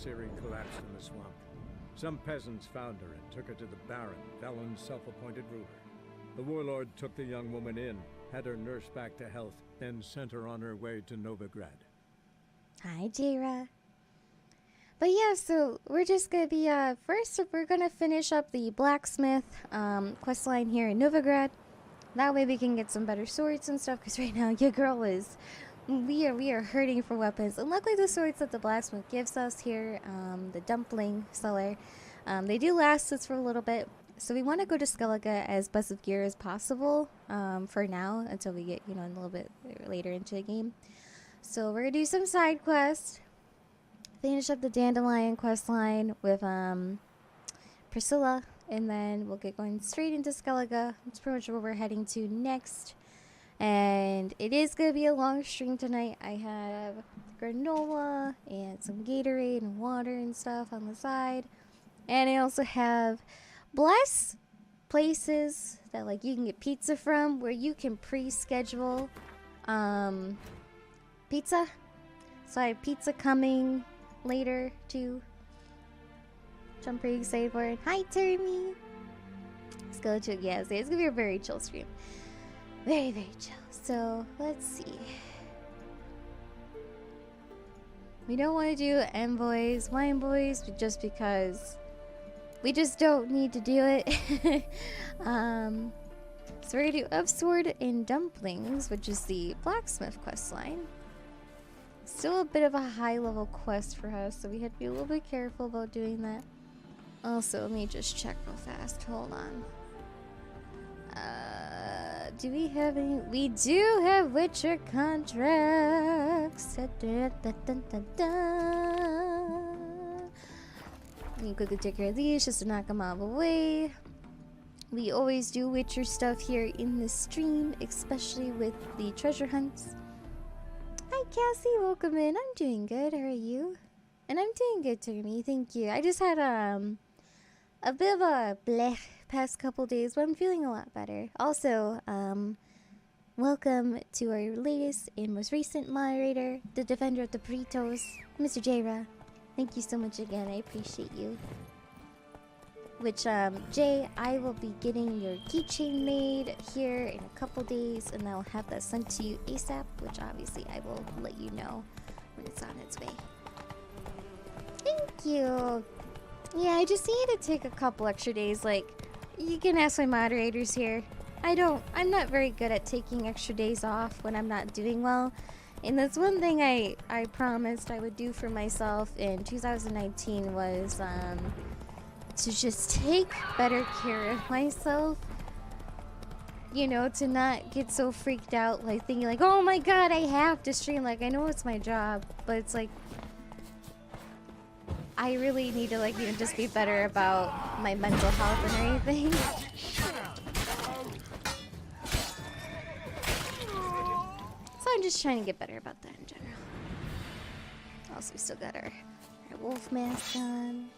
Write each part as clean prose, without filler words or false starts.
Ciri collapsed in the swamp. Some peasants found her and took her to the Baron, Velen's self-appointed ruler. The warlord took the young woman in, had her nursed back to health, then sent her on her way to Novigrad. Hi, Jaira. But yeah, so we're just gonna be, first we're gonna finish up the blacksmith, quest line here in Novigrad. That way we can get some better swords and stuff, because right now your girl is, we are hurting for weapons. And luckily the swords that the blacksmith gives us here, the dumpling seller, they do last us for a little bit. So we want to go to Skellige as best of gear as possible, for now, until we get, a little bit later into the game. So we're gonna do some side quests. Finish up the Dandelion quest line with Priscilla, and then we'll get going straight into Skellige. That's pretty much where we're heading to next. And it is gonna be a long stream tonight. I have granola and some Gatorade and water and stuff on the side, and I also have Bless places that like you can get pizza from, where you can pre-schedule pizza. So I have pizza coming later too, which I'm pretty excited for. Hi Termy. Let's go to, yeah, so it's gonna be a very chill stream. Very, very chill. So let's see. We don't want to do envoys, wine boys, just because we just don't need to do it. So we're gonna do Of Sword and Dumplings, which is the blacksmith quest line. Still a bit of a high level quest for us, so we had to be a little bit careful about doing that. Also, let me just check real fast. Hold on. Do we have any? We do have Witcher contracts. Let me quickly take care of these just to knock them out of the way. We always do Witcher stuff here in the stream, especially with the treasure hunts. Hi Cassie, welcome in. I'm doing good. How are you? And I'm doing good, Termy. Thank you. I just had a bit of a bleh past couple days, but I'm feeling a lot better. Also, welcome to our latest and most recent moderator, the defender of the burritos, Mr. Jaira. Thank you so much again. I appreciate you. Which, Jay, I will be getting your keychain made here in a couple days, and I'll have that sent to you ASAP, which obviously I will let you know when it's on its way. Thank you. Yeah, I just need to take a couple extra days. Like, you can ask my moderators here. I'm not very good at taking extra days off when I'm not doing well. And that's one thing I promised I would do for myself in 2019 was, to just take better care of myself. You know, to not get so freaked out, like thinking like, oh my god, I have to stream. Like, I know it's my job, but it's like, I really need to, like, just be better about my mental health and everything. So I'm just trying to get better about that in general. Also, we still got our wolf mask on.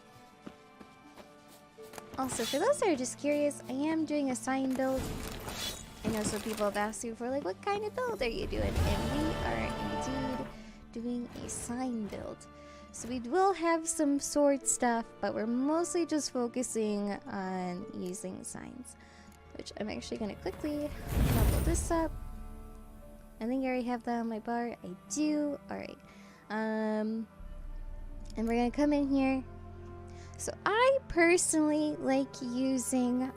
Also, for those that are just curious, I am doing a sign build. I know some people have asked you for, like, what kind of build are you doing? And we are indeed doing a sign build. So we will have some sword stuff, but we're mostly just focusing on using signs. Which I'm actually going to quickly level this up. I think I already have that on my bar. I do. Alright. And we're going to come in here. So I personally like using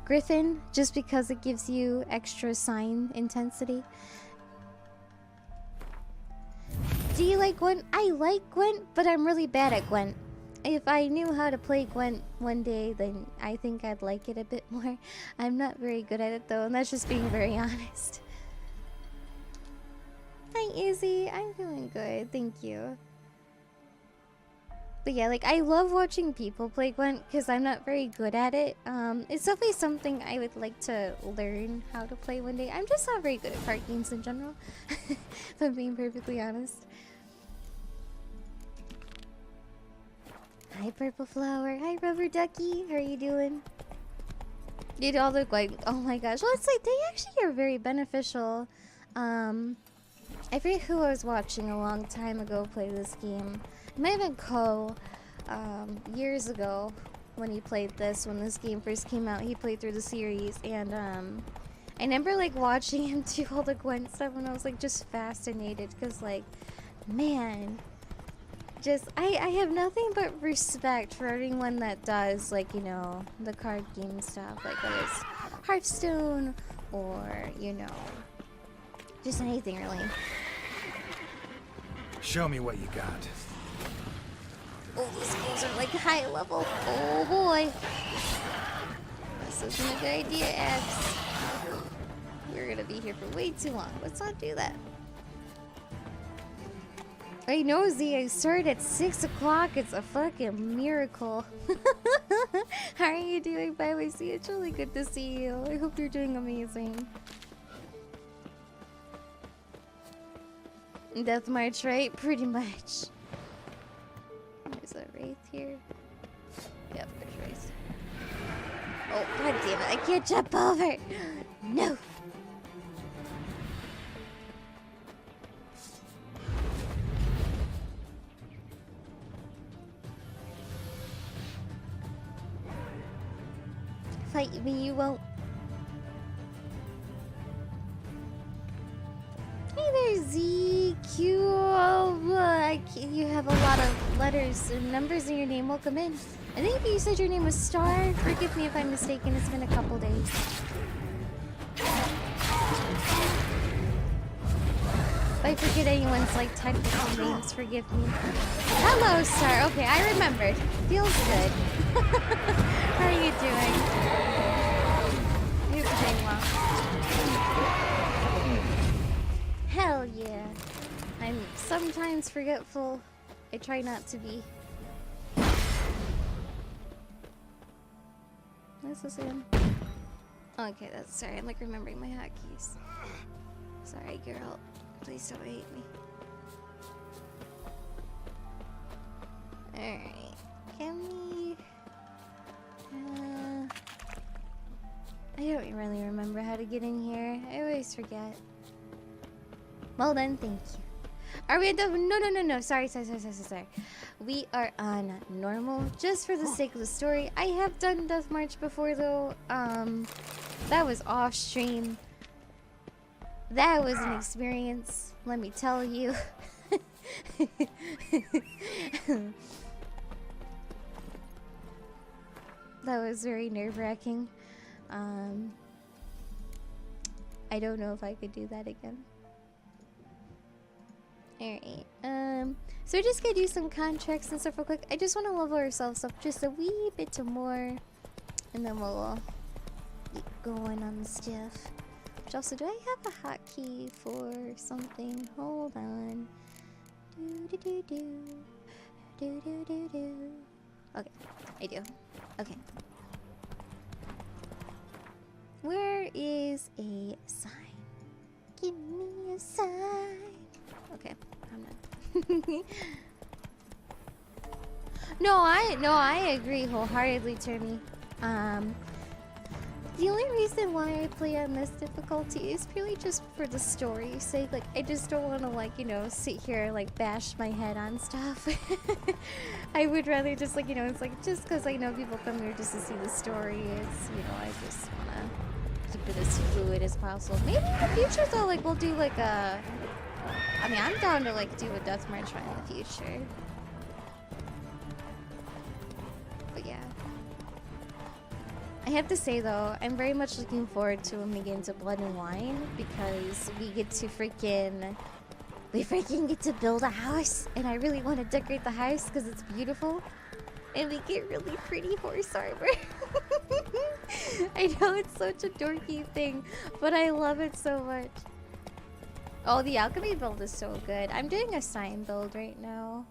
Griffin just because it gives you extra sign intensity. Do you like Gwent? I like Gwent, but I'm really bad at Gwent. If I knew how to play Gwent one day, then I think I'd like it a bit more. I'm not very good at it though, and that's just being very honest. Hi Izzy, I'm feeling good, thank you. But yeah, like, I love watching people play Gwent because I'm not very good at it. It's definitely something I would like to learn how to play one day. I'm just not very good at card games in general, if I'm being perfectly honest. Hi, Purple Flower. Hi, Rubber Ducky. How are you doing? They all look like, oh my gosh. Well, it's like, they actually are very beneficial I forget who I was watching a long time ago play this game. It might have been Ko, years ago when he played this, when this game first came out. He played through the series, and I remember like watching him do all the Gwent stuff, and I was like just fascinated, because like, man, just I have nothing but respect for everyone that does, like, you know, the card game stuff, like whether it's Hearthstone or, you know, just anything really. Show me what you got. Oh, these skills are like high level. Oh boy. This isn't a good idea, Abs. We're gonna be here for way too long. Let's not do that. I know, Z, I started at 6 o'clock. It's a fucking miracle. How are you doing, by the way? See, it's really good to see you. I hope you're doing amazing. Death March, right? Pretty much. There's a Wraith here. Yep, there's Wraith. Oh, god damn it. I can't jump over. No. Fight me, you won't. Hey there, Z, Q. Oh, you have a lot of letters and numbers in your name. Welcome in. I think you said your name was Star. Forgive me if I'm mistaken. It's been a couple days. If I forget anyone's like technical names, forgive me. Hello, Star. Okay, I remembered. Feels good. How are you doing? You're doing well. Hell yeah. I'm sometimes forgetful. I try not to be. What's this again? Okay, that's sorry. I'm like remembering my hotkeys. Sorry, girl. Please don't hate me. Alright. Can we... I don't really remember how to get in here. I always forget. Well then, thank you. Are we at the... No. Sorry. We are on normal, just for the sake of the story. I have done Death March before, though. That was off stream. That was an experience, let me tell you. That was very nerve-wracking. I don't know if I could do that again. Alright, so we're just gonna do some contracts and stuff real quick. I just want to level ourselves up just a wee bit more, and then we'll keep going on the stuff. Which also, do I have a hotkey for something? Hold on. Okay, I do. Okay. Where is a sign? Give me a sign. Okay, I'm not. No, I agree wholeheartedly, Termy. The only reason why I play on this difficulty is purely just for the story's sake. Like, I just don't want to, like, you know, sit here and, like, bash my head on stuff. I would rather just, like, you know, it's like, just because I know people come here just to see the story, it's, you know, I just want to keep it as fluid as possible. Maybe in the future, though, like, we'll do, like, a... I mean, I'm down to, like, do a Death March run in the future. But, yeah. I have to say, though, I'm very much looking forward to when we get into Blood and Wine, because we get to freaking get to build a house, and I really want to decorate the house because it's beautiful, and we get really pretty horse armor. I know it's such a dorky thing, but I love it so much. Oh, the alchemy build is so good. I'm doing a sign build right now,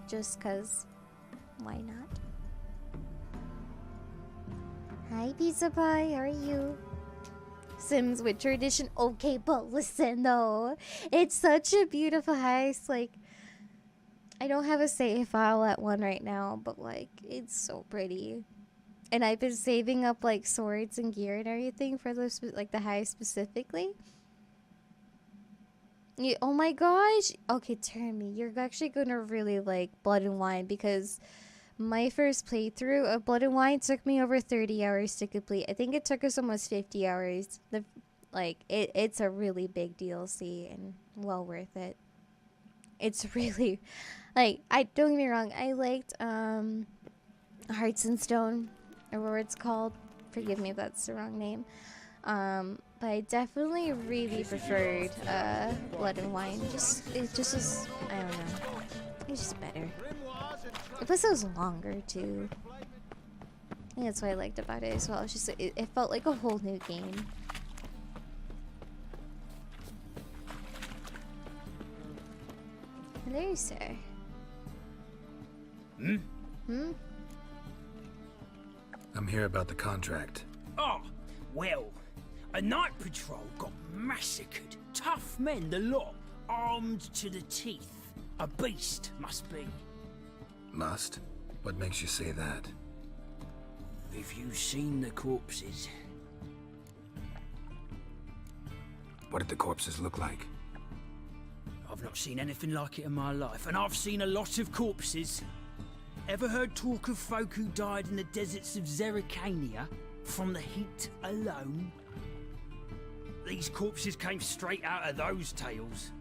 just because, why not? Hi, Pizza Pie. How are you? Sims Witcher Edition. Okay, but listen, though. It's such a beautiful house. Like, I don't have a save file at one right now, but, like, it's so pretty. And I've been saving up, like, swords and gear and everything for those, like, the house specifically. Oh my gosh. Okay, Termi, you're actually gonna really like Blood and Wine because my first playthrough of Blood and Wine took me over 30 hours to complete. I think it took us almost 50 hours. It's a really big DLC and well worth it. It's really like, I don't get me wrong, I liked Hearts and Stone, or whatever it's called. Forgive me if that's the wrong name. But I definitely really preferred Blood and Wine. It just was, I don't know. It's just better. Plus it was longer too. I think that's what I liked about it as well. It's just it felt like a whole new game. Hello, sir. Hmm? I'm here about the contract. Oh, well, a night patrol got massacred. Tough men, the lot, armed to the teeth. A beast, must be. Must? What makes you say that? If you've seen the corpses. What did the corpses look like? I've not seen anything like it in my life, and I've seen a lot of corpses. Ever heard talk of folk who died in the deserts of Zerrikania from the heat alone? These corpses came straight out of those tales.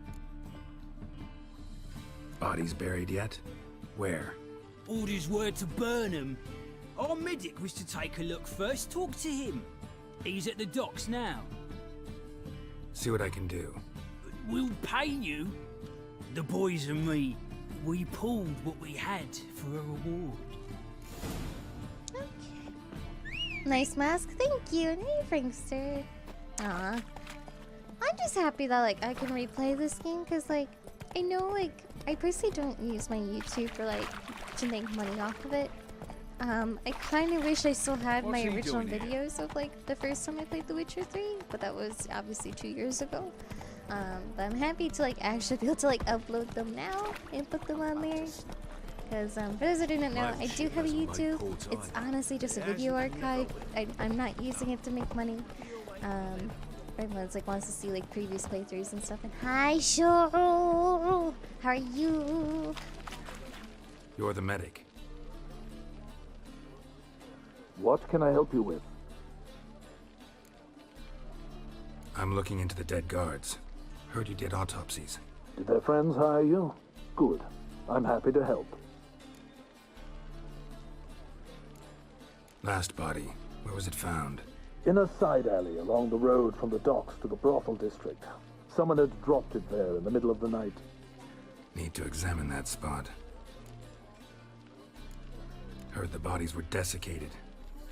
Bodies buried yet? Where? Orders were to burn them. Our medic was to take a look first, talk to him. He's at the docks now. See what I can do. We'll pay you. The boys and me, we pulled what we had for a reward. Okay. Nice mask, thank you. And hey, Frankster. Aw. I'm just happy that like I can replay this game because like I know like I personally don't use my YouTube for like to make money off of it. I kind of wish I still had my original videos of like the first time I played The Witcher 3, but that was obviously 2 years ago. But I'm happy to like actually be able to like upload them now and put them on there. Because for those who didn't know, I do have a YouTube. It's honestly just a video archive. I'm not using it to make money. Everyone's like wants to see like previous playthroughs and stuff. And hi, Shoro! How are you? You're the medic. What can I help you with? I'm looking into the dead guards. Heard you did autopsies. Did their friends hire you? Good. I'm happy to help. Last body. Where was it found? In a side alley along the road from the docks to the brothel district. Someone had dropped it there in the middle of the night. Need to examine that spot. Heard the bodies were desiccated.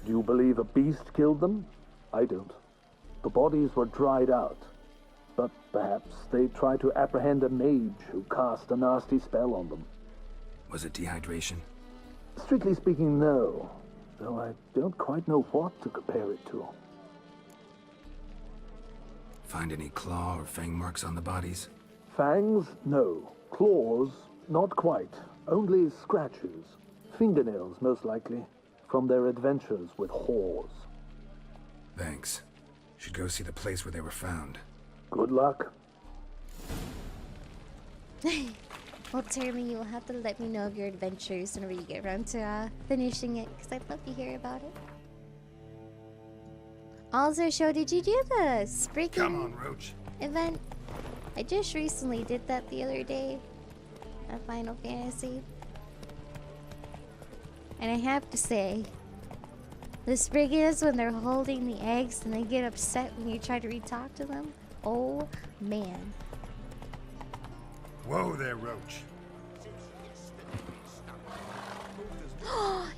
Do you believe a beast killed them? I don't. The bodies were dried out. But perhaps they tried to apprehend a mage who cast a nasty spell on them. Was it dehydration? Strictly speaking, no. Though I don't quite know what to compare it to. Find any claw or fang marks on the bodies? Fangs? No. Claws? Not quite. Only scratches. Fingernails, most likely. From their adventures with whores. Thanks. Should go see the place where they were found. Good luck. Well, Termi, you'll have to let me know of your adventures whenever you get around to finishing it, because I'd love to hear about it. Also, Sho, did you do the Spriggan Come on, Roach. event? I just recently did that the other day at Final Fantasy. And I have to say, the Spriggans, when they're holding the eggs and they get upset when you try to re-talk to them, oh man. Whoa there, Roach.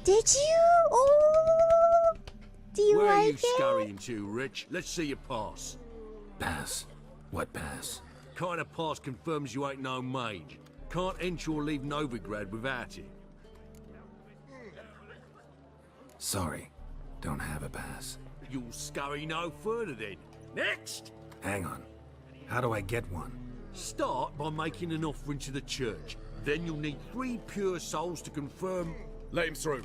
Did you? Oh! Do you Where like are you it? scurrying to, Rich? Let's see your pass. Pass. What pass? Kind of pass confirms you ain't no mage. Can't enter or leave Novigrad without it. Sorry. Don't have a pass. You'll scurry no further then. Next! Hang on. How do I get one? Start by making an offering to the church. Then you'll need 3 pure souls to confirm... Let him through.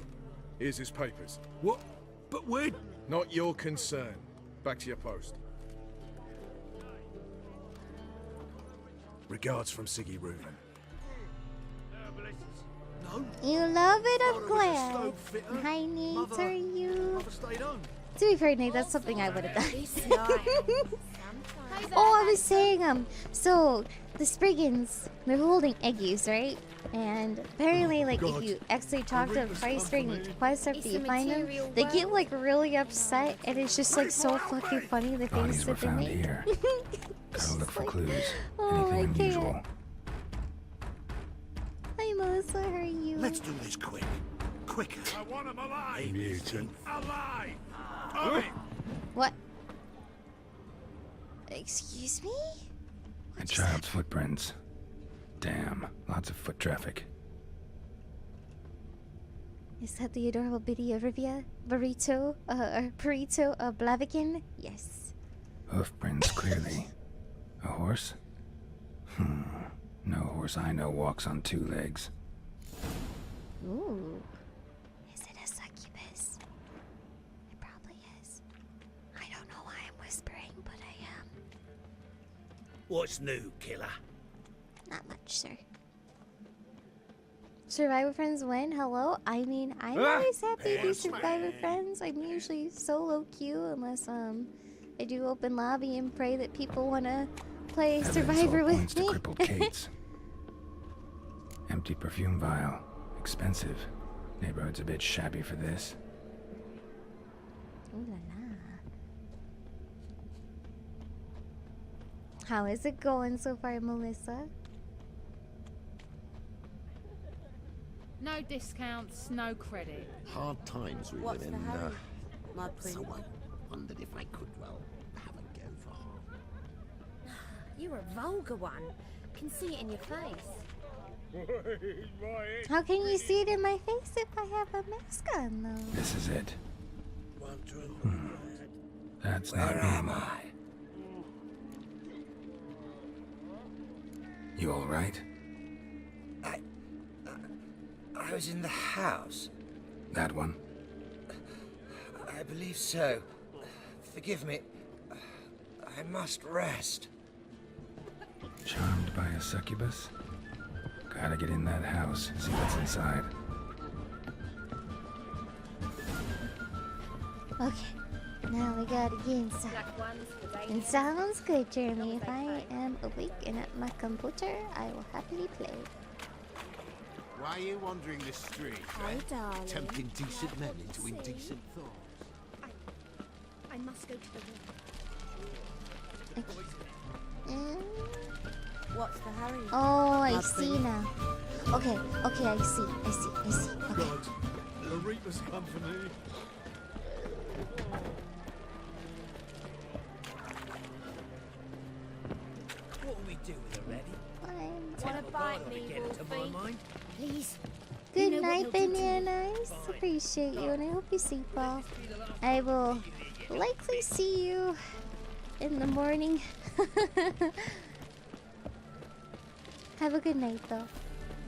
Here's his papers. What? But where... Not your concern. Back to your post. Regards from Siggy Reuven. No. You love it, I'm Father was a glad. stove fitter. Hi, Nate, Mother- are you? Mother stayed home. To be fair, Nate, that's something I would have done. This line. Oh, I was saying, so the Spriggans, they're holding Eggies, right? And apparently, like, if you actually talk to Price during the quest after you find them, they get like really upset, and it's just like so fucking funny the Bodies things were that they found make. here. Gotta look for clues. Oh, I Anything can't. unusual. Hi, Melissa, how are you? Let's do this quick. Quicker. I want him alive! Mutant. Alive! Hurry! What? Excuse me? A What just child's footprints. Damn, lots of foot traffic. Is that the adorable Biddy of Rivia? Burrito of Blaviken? Yes. Hoof prints clearly. A horse? No horse I know walks on two legs. Ooh. Is it a succubus? It probably is. I don't know why I'm whispering, but I am. What's new, killer? Not much, sir. Survivor Friends win? Hello? I mean, I'm always happy to do Survivor Friends. I'm usually solo queue unless I do open lobby and pray that people wanna play Evidence Survivor all with points me. to crippled Kate's. Empty perfume vial. Expensive. Neighborhood's a bit shabby for this. Ooh la la. How is it going so far, Melissa? No discounts, no credit. Hard times we What's live the in. hurry? My prince. So I wondered if I could, well, have a go for harm. You're a vulgar one. Can see it in your face. How can you see it in my face if I have a mask on, though? This is it. Wondering. That's Where not am normal. I? You alright? I was in the house. That one? I believe so. Forgive me. I must rest. Charmed by a succubus? Gotta get in that house, see what's inside. Okay, now we gotta get inside. Black ones for dating. It sounds good, Jeremy. If I am awake and at my computer, I will happily play. Why are you wandering the street? Hi, darling. Tempting decent men into indecent thoughts. I must go to the room. Mm. What's the hurry? Oh, I My see prince. now. Okay, okay, I see. Okay. God, the Reaper's company. What will we do with her, Reddy? Fine. Wanna bite me, Get it to my Wolfie? mind. Please. Good know what night, he'll do to me. bananas. Appreciate you, and I hope you sleep well. I will likely see you in the morning. Have a good night, though.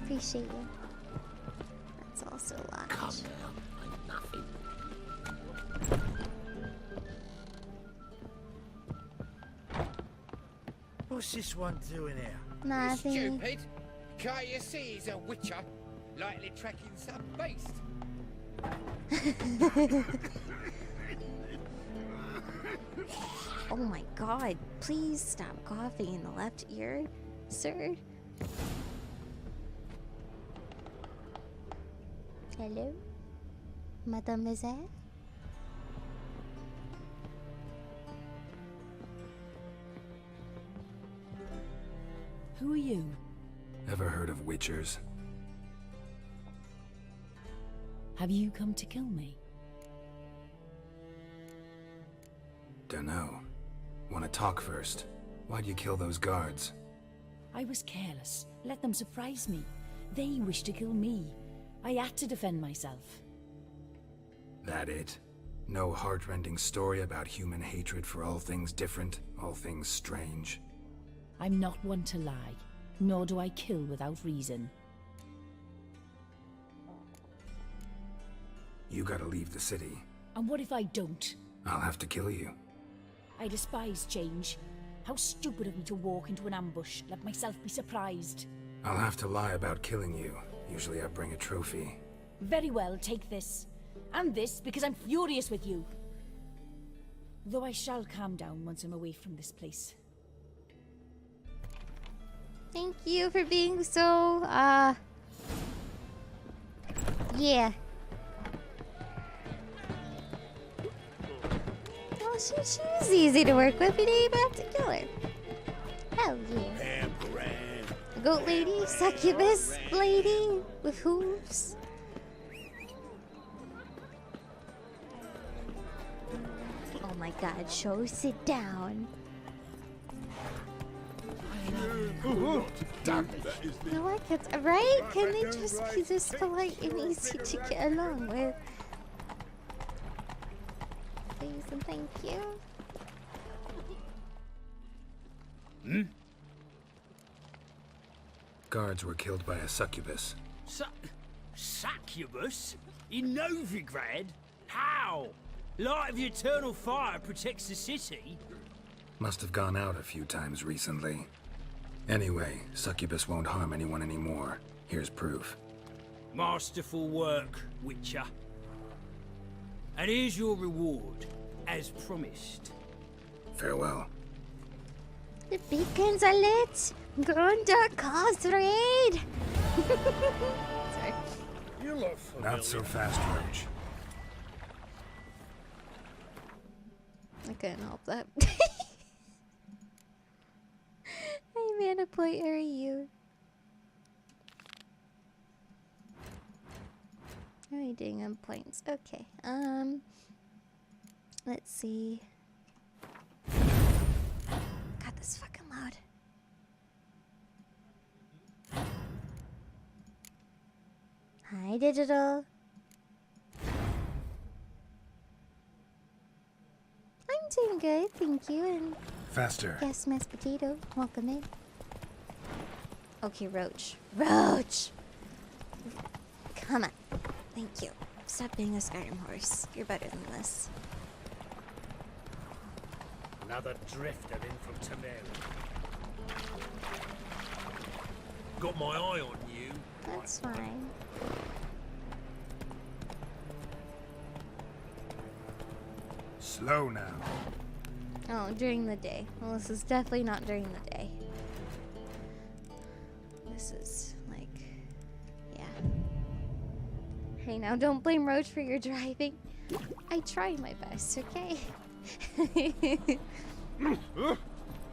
Appreciate you. That's also large. Come now, I'm nothing. What's this one doing here? Nothing. Can't you see he's a witcher? Likely tracking some beast. Oh my god, please stop coughing in the left ear, sir. Hello? Mademoiselle? Who are you? Ever heard of witchers? Have you come to kill me? Dunno. Wanna talk first? Why'd you kill those guards? I was careless. Let them surprise me. They wish to kill me. I had to defend myself. That it? No heartrending story about human hatred for all things different, all things strange? I'm not one to lie, nor do I kill without reason. You gotta leave the city. And what if I don't? I'll have to kill you. I despise change. How stupid of me to walk into an ambush, let myself be surprised. I'll have to lie about killing you. Usually I bring a trophy. Very well, take this. And this, because I'm furious with you. Though I shall calm down once I'm away from this place. Thank you for being so, yeah. Well, she's easy to work with. You didn't even have to kill her. Hell yeah. Goat lady, succubus lady with hooves. Oh my god, show, sit down. Damn, that is You know what, kids, right? Can they just be this polite and easy to get along with? Please and thank you. Hmm? Guards were killed by a succubus. Succubus? In Novigrad? How? Light of the eternal fire protects the city? Must have gone out a few times recently. Anyway, succubus won't harm anyone anymore. Here's proof. Masterful work, Witcher. And here's your reward, as promised. Farewell. The beacons are lit. Grundar cause raid. Sorry. You look familiar. Not so fast, Roach. I couldn't help that. Hey, Mana Point, how are you? How are you doing on points? Okay. Let's see. God, this is fucking loud. Hi, Digital. I'm doing good, thank you. And Faster. yes, Miss Potato, welcome in. Okay, Roach. Roach! Come on. Thank you. Stop being a Skyrim horse. You're better than this. Another drifter in from Temeria. Got my eye on you. That's fine. Slow now. Oh, during the day. Well, this is definitely not during the day. This is, like, yeah. Hey, now don't blame Roach for your driving. I try my best, okay?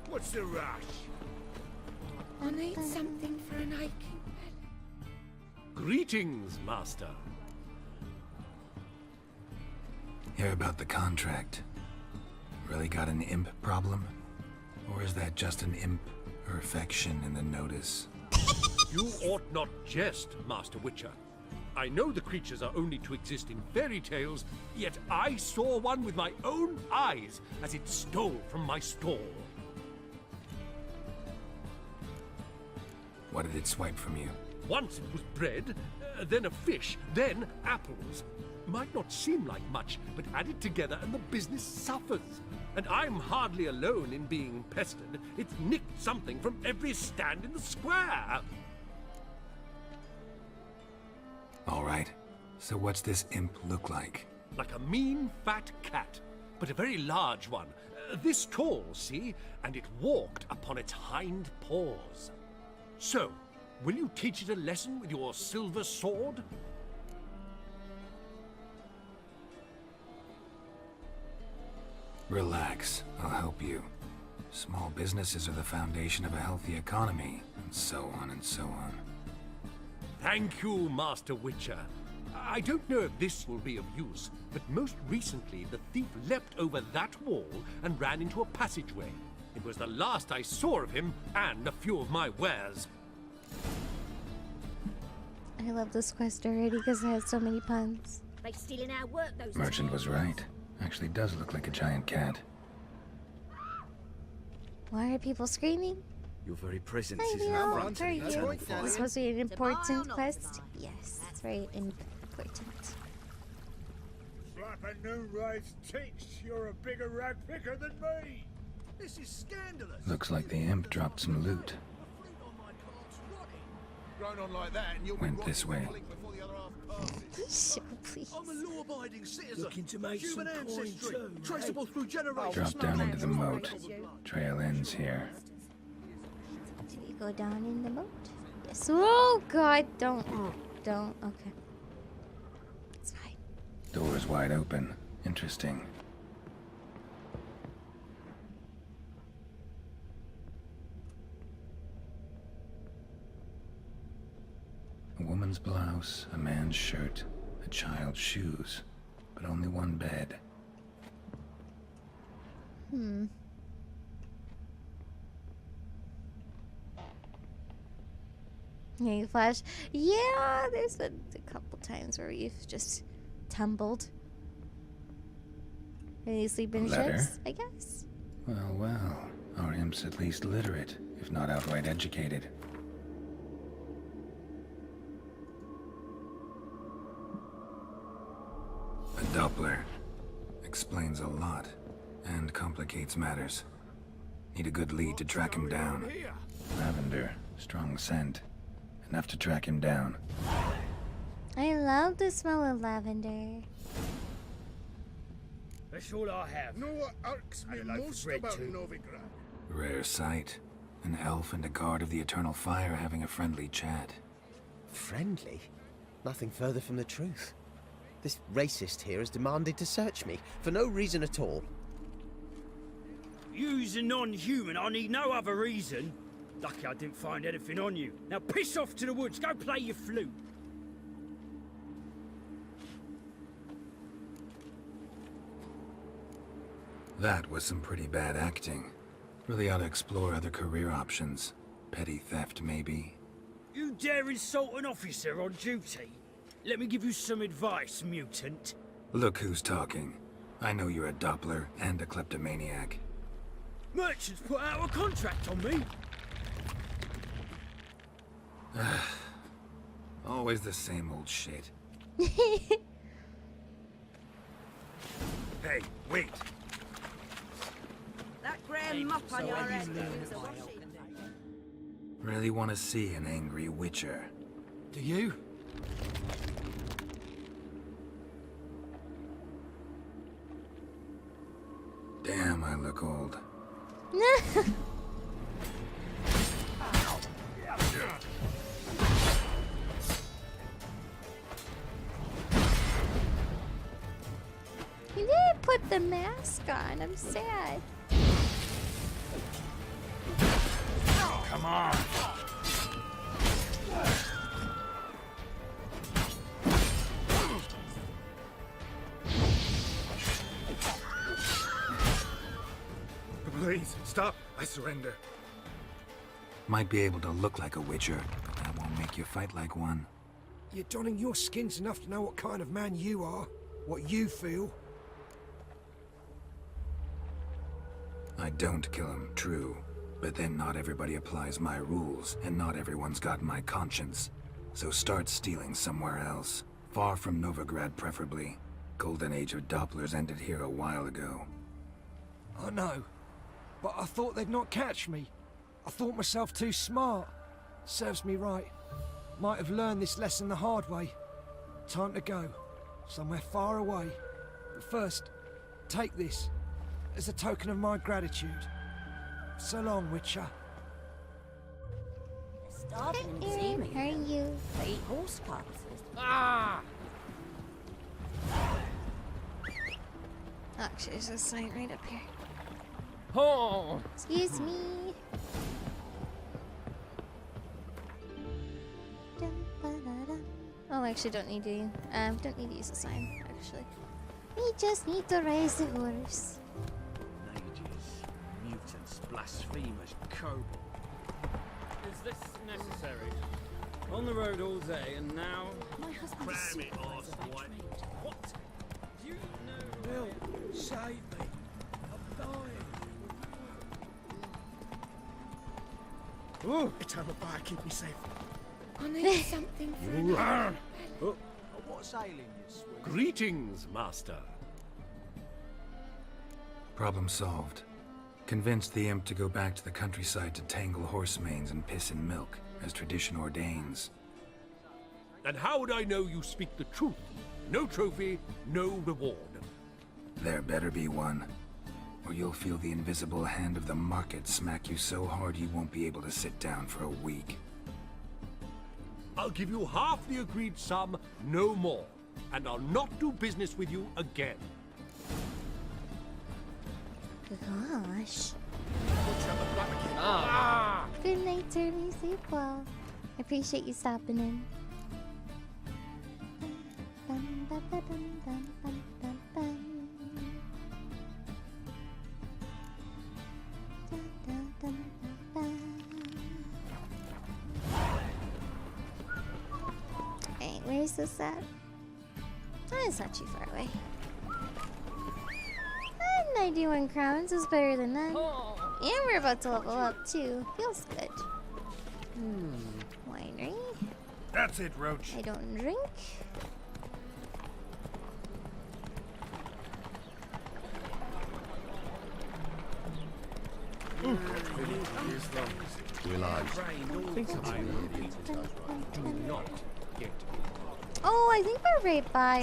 What's the rush? I need something for an aching belly. Greetings, Master. Hear about the contract. Really got an imp problem? Or is that just an imp perfection in the notice? You ought not jest, Master Witcher. I know the creatures are only to exist in fairy tales, yet I saw one with my own eyes as it stole from my stall. What did it swipe from you? Once it was bread, then a fish, then apples. Might not seem like much, but add it together and the business suffers. And I'm hardly alone in being pestered. It's nicked something from every stand in the square. All right. So what's this imp look like? Like a mean, fat cat, but a very large one. This tall, see? And it walked upon its hind paws. So, will you teach it a lesson with your silver sword? Relax. I'll help you. Small businesses are the foundation of a healthy economy, and so on and so on. Thank you, Master Witcher. I don't know if this will be of use, but most recently the thief leapt over that wall and ran into a passageway. It was the last I saw of him and a few of my wares. I love this quest already because it has so many puns. They stealing our work, those Merchant was right. Actually does look like a giant cat. Why are people screaming? Your very presence Hi, is Leo. an How affront to are the you? eternal Is fire. this supposed to be an important Tomorrow, quest? not tonight. Yes, it's very important. Slap a new rice teats. You're a bigger rag picker than me. This is scandalous. Looks like the imp dropped some loot. Grown on like that, and you'll be Went this way. before the other half passes. Sure, please. I'm a law-abiding citizen. Looking to make Human some coin ancestry, too, traceable through generations. Drop down into the moat. Trail ends here. Do we go down in the moat? Yes. Oh God! Don't. Okay. It's fine. Door's wide open. Interesting. A woman's blouse, a man's shirt, a child's shoes, but only one bed. Yeah, you flash. Yeah, there's been a couple times where we've just tumbled. Maybe sleep in Letter? ships, I guess. Well, well. Our imp's at least literate, if not outright educated. A Doppler. Explains a lot, and complicates matters. Need a good lead to track him down. Lavender. Strong scent. Enough to track him down. I love the smell of lavender. That's all I have. Know what irks me And a loaf of most bread about too. Novigrad? Rare sight. An elf and a guard of the Eternal Fire having a friendly chat. Friendly? Nothing further from the truth. This racist here has demanded to search me, for no reason at all. You's a non-human, I need no other reason. Lucky I didn't find anything on you. Now piss off to the woods, go play your flute. That was some pretty bad acting. Really ought to explore other career options. Petty theft, maybe. You dare insult an officer on duty? Let me give you some advice, mutant. Look who's talking. I know you're a Doppler and a kleptomaniac. Merchants put out a contract on me. Always the same old shit. Hey, wait! That grey mop on your head needs a washing. Really want to see an angry witcher. Do you? Damn, I look old. You didn't put the mask on. I'm sad. Come on! Please, stop. I surrender. Might be able to look like a witcher, but that won't make you fight like one. You're donning your skins enough to know what kind of man you are, what you feel. I don't kill him, true. But then not everybody applies my rules, and not everyone's got my conscience. So start stealing somewhere else. Far from Novigrad, preferably. Golden Age of Dopplers ended here a while ago. I know, but I thought they'd not catch me. I thought myself too smart. Serves me right. Might have learned this lesson the hard way. Time to go. Somewhere far away. But first, take this as a token of my gratitude. So long, Witcher. Starving and How seeming. are you? They eat horse carcasses. Ah! Actually, there's a sign right up here. Oh! Excuse me. Dum, ba-da-dum. Oh, I actually don't need to. Don't need to use a sign. Actually, we just need to raise the horse. Mages, mutants, blasphemers, kobolds. Is this necessary? On the road all day, and now... My husband is Cram it, supervisor arse by white. trade. What? Do you know... Bill, save me. I'm dying. Oh! Eternal Fire, keep me safe. I need something for What's ailing you, sweet? Greetings, Master. Problem solved. Convinced the imp to go back to the countryside to tangle horse manes and piss in milk, as tradition ordains. And how would I know you speak the truth? No trophy, no reward. There better be one, or you'll feel the invisible hand of the market smack you so hard you won't be able to sit down for a week. I'll give you half the agreed sum, no more. And I'll not do business with you again. Gosh. Good night, Derby. Sleep well. I appreciate you stopping in. Bum, ba, ba, bum, bum, bum, bum, bum. Da, da, dum, bum, bum. Hey, where's this at? Oh, it's not too far away. 91 crowns is better than none. And we're about to level up too. Feels good. Winery. That's it, Roach. I don't drink. Oh, I think we're right by,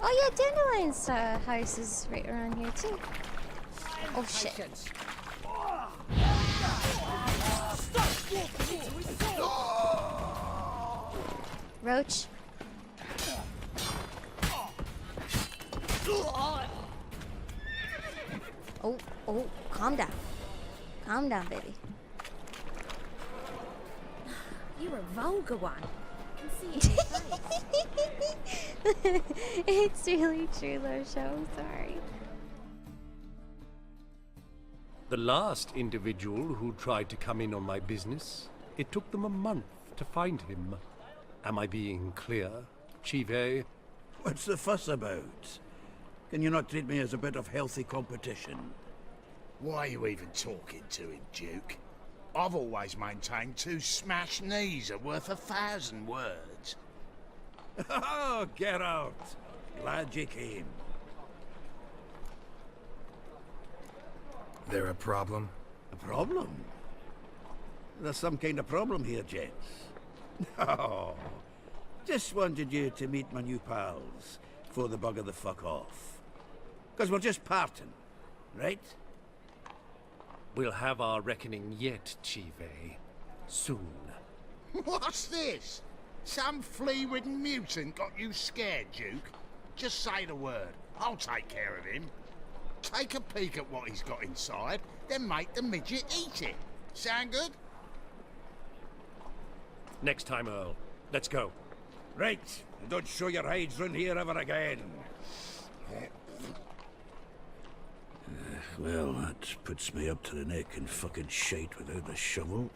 oh yeah, Dandelion's house is right around here too. Oh shit. Roach. Oh, calm down. Calm down, baby. You're a vulgar one. I can see it in your face. It's really true though, Sho. I'm sorry. The last individual who tried to come in on my business, it took them a month to find him. Am I being clear, Chive? What's the fuss about? Can you not treat me as a bit of healthy competition? Why are you even talking to him, Duke? I've always maintained 2 smashed knees are worth 1,000 words. Oh, get out. Glad you came. There a problem? A problem? There's some kind of problem here, gents. Oh, just wanted you to meet my new pals before they bugger the fuck off. Because we're just parting, right? We'll have our reckoning yet, Chive. Soon. What's this? Some flea-ridden mutant got you scared, Duke? Just say the word. I'll take care of him. Take a peek at what he's got inside, then make the midget eat it. Sound good? Next time, Earl. Let's go. Right. And don't show your hides round here ever again. Well, that puts me up to the neck in fucking shite without a shovel.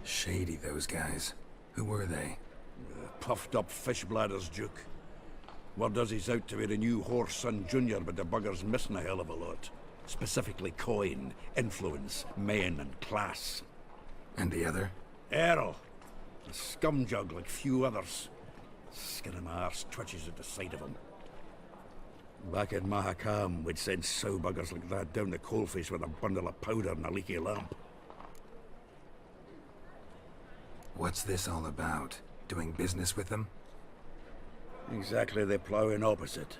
Shady, those guys. Who were they? Puffed up fish bladders, Duke. Word does he's out to be the new Horse Son Jr., but the bugger's missing a hell of a lot. Specifically coin, influence, men, and class. And the other? Earl. A scumjug like few others. Skin of my arse twitches at the sight of him. Back in Mahakam, we'd send sow buggers like that down the coalface with a bundle of powder and a leaky lamp. What's this all about? Doing business with them? Exactly the ploughing opposite.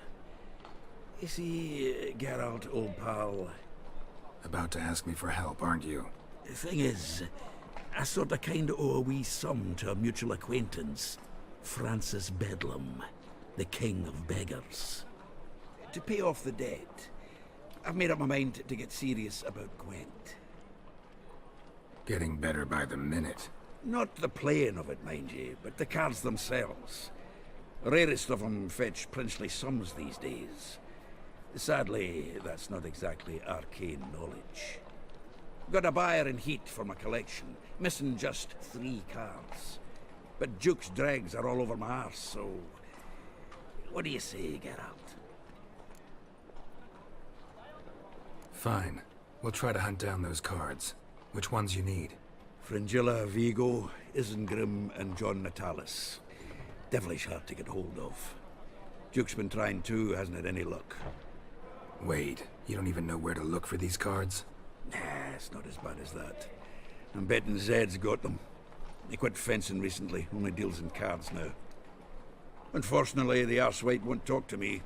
You see, Geralt, old pal... About to ask me for help, aren't you? The thing is, I sort of kinda owe a wee sum to a mutual acquaintance. Francis Bedlam, the king of beggars. To pay off the debt, I've made up my mind to get serious about Gwent. Getting better by the minute. Not the playing of it, mind you, but the cards themselves. Rarest of them fetch princely sums these days. Sadly, that's not exactly arcane knowledge. Got a buyer in heat for my collection, missing just 3 cards. But Duke's dregs are all over my arse, so... What do you say, Geralt? Fine. We'll try to hunt down those cards. Which ones you need? Fringilla, Vigo, Isengrim, and John Natalis. Devilish hard to get hold of. Duke's been trying too, hasn't had any luck. Wait, you don't even know where to look for these cards? Nah, it's not as bad as that. I'm betting Zed's got them. He quit fencing recently, only deals in cards now. Unfortunately, the arsewite won't talk to me.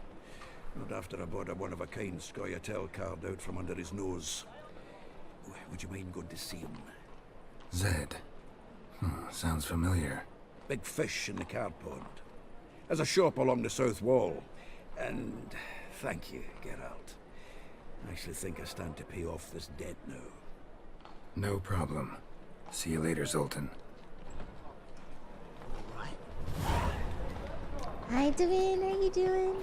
Not after I bought a one-of-a-kind Scoia'tael card out from under his nose. Would you mind going to see him? Zed. Sounds familiar. Big fish in the card pond. Has a shop along the south wall. And thank you, Geralt. I actually think I stand to pay off this debt now. No problem. See you later, Zoltan. Hi, Devin. How you doing?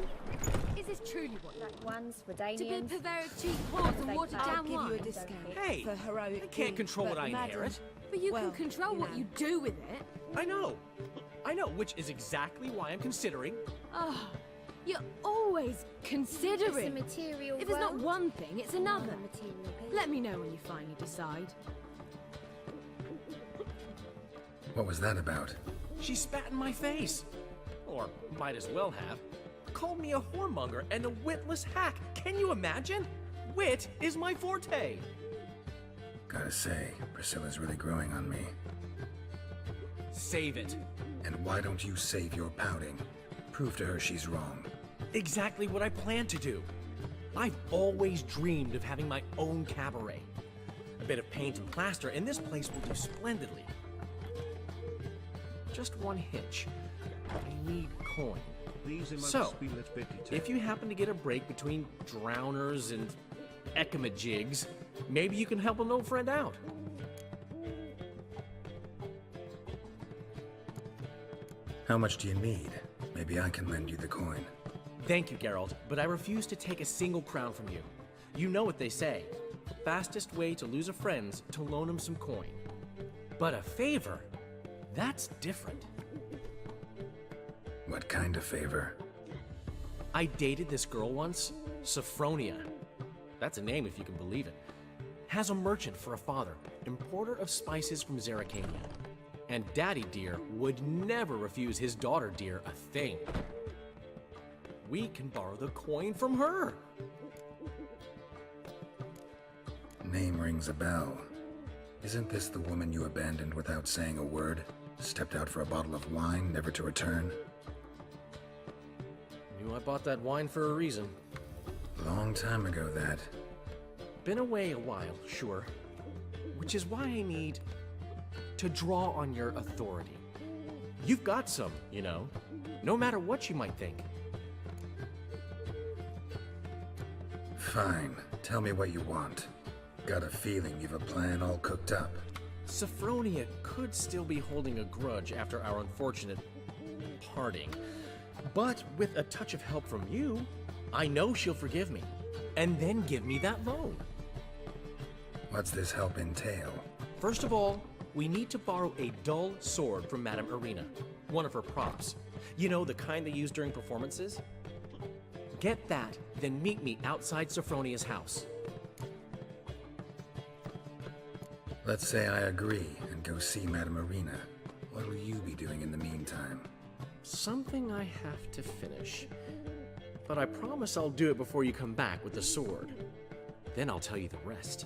Is this truly what that one's for To be Danians? pervert cheap whores and watered down give you a wine. discount Hey, for heroic I can't king, control but what I madam- inherit. But you can control what you do with it. I know, which is exactly why I'm considering. Oh, you're always considering. It's a material If it's not world. one thing, it's another. Material Let me know when you finally decide. What was that about? She spat in my face. Or might as well have. Called me a whoremonger and a witless hack. Can you imagine? Wit is my forte. Gotta say, Priscilla's really growing on me. Save it. And why don't you save your pouting? Prove to her she's wrong. Exactly what I plan to do. I've always dreamed of having my own cabaret. A bit of paint and plaster, and this place will do splendidly. Just one hitch. I need coin. So, if you happen to get a break between drowners and ekamajigs, maybe you can help an old friend out. How much do you need? Maybe I can lend you the coin. Thank you, Geralt, but I refuse to take a single crown from you. You know what they say. Fastest way to lose a friend's to loan him some coin. But a favor? That's different. What kind of favor? I dated this girl once, Sophronia. That's a name if you can believe it. Has a merchant for a father, importer of spices from Zerrikania. And Daddy Dear would never refuse his daughter Dear a thing. We can borrow the coin from her. Name rings a bell. Isn't this the woman you abandoned without saying a word? Stepped out for a bottle of wine, never to return? Knew I bought that wine for a reason. Long time ago, that. Been away a while, sure. Which is why I need to draw on your authority. You've got some, you know, no matter what you might think. Fine. Tell me what you want. Got a feeling you've a plan all cooked up. Sophronia could still be holding a grudge after our unfortunate parting. But with a touch of help from you, I know she'll forgive me. And then give me that loan. What's this help entail? First of all, we need to borrow a dull sword from Madame Irina, one of her props. You know, the kind they use during performances? Get that, then meet me outside Sophronia's house. Let's say I agree and go see Madame Irina. What will you be doing in the meantime? Something I have to finish. But I promise I'll do it before you come back with the sword. Then I'll tell you the rest.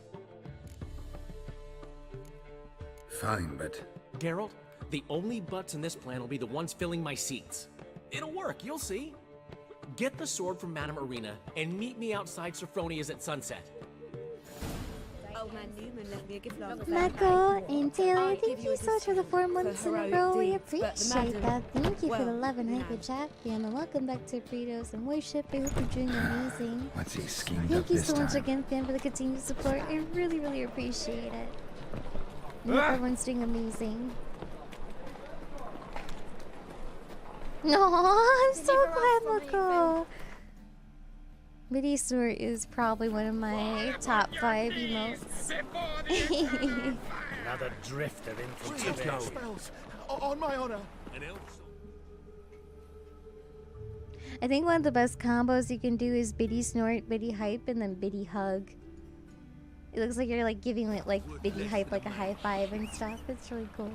Fine, but... Geralt, the only butts in this plan will be the ones filling my seats. It'll work, you'll see. Get the sword from Madame Irina and meet me outside Sophronia's at sunset. Old man Newman left me a gift last Michael and Taylor, thank you so much for the 4 months in a row. We appreciate that. Thank you for the love and hyper chat, fam. And welcome back to Fritos and Worship. I hope you're doing amazing. What's he schemed up Thank you this so much time? again, fam, for the continued support. I really, really appreciate it. I hope everyone's doing amazing. No, I'm so glad, Michael. Biddy Snort is probably one of my top 5 emotes. Another drift of infantry. Spells. On my honor. I think one of the best combos you can do is Biddy Snort, Biddy Hype, and then Biddy Hug. It looks like you're like giving it like Biddy Hype like a high five and stuff. It's really cool.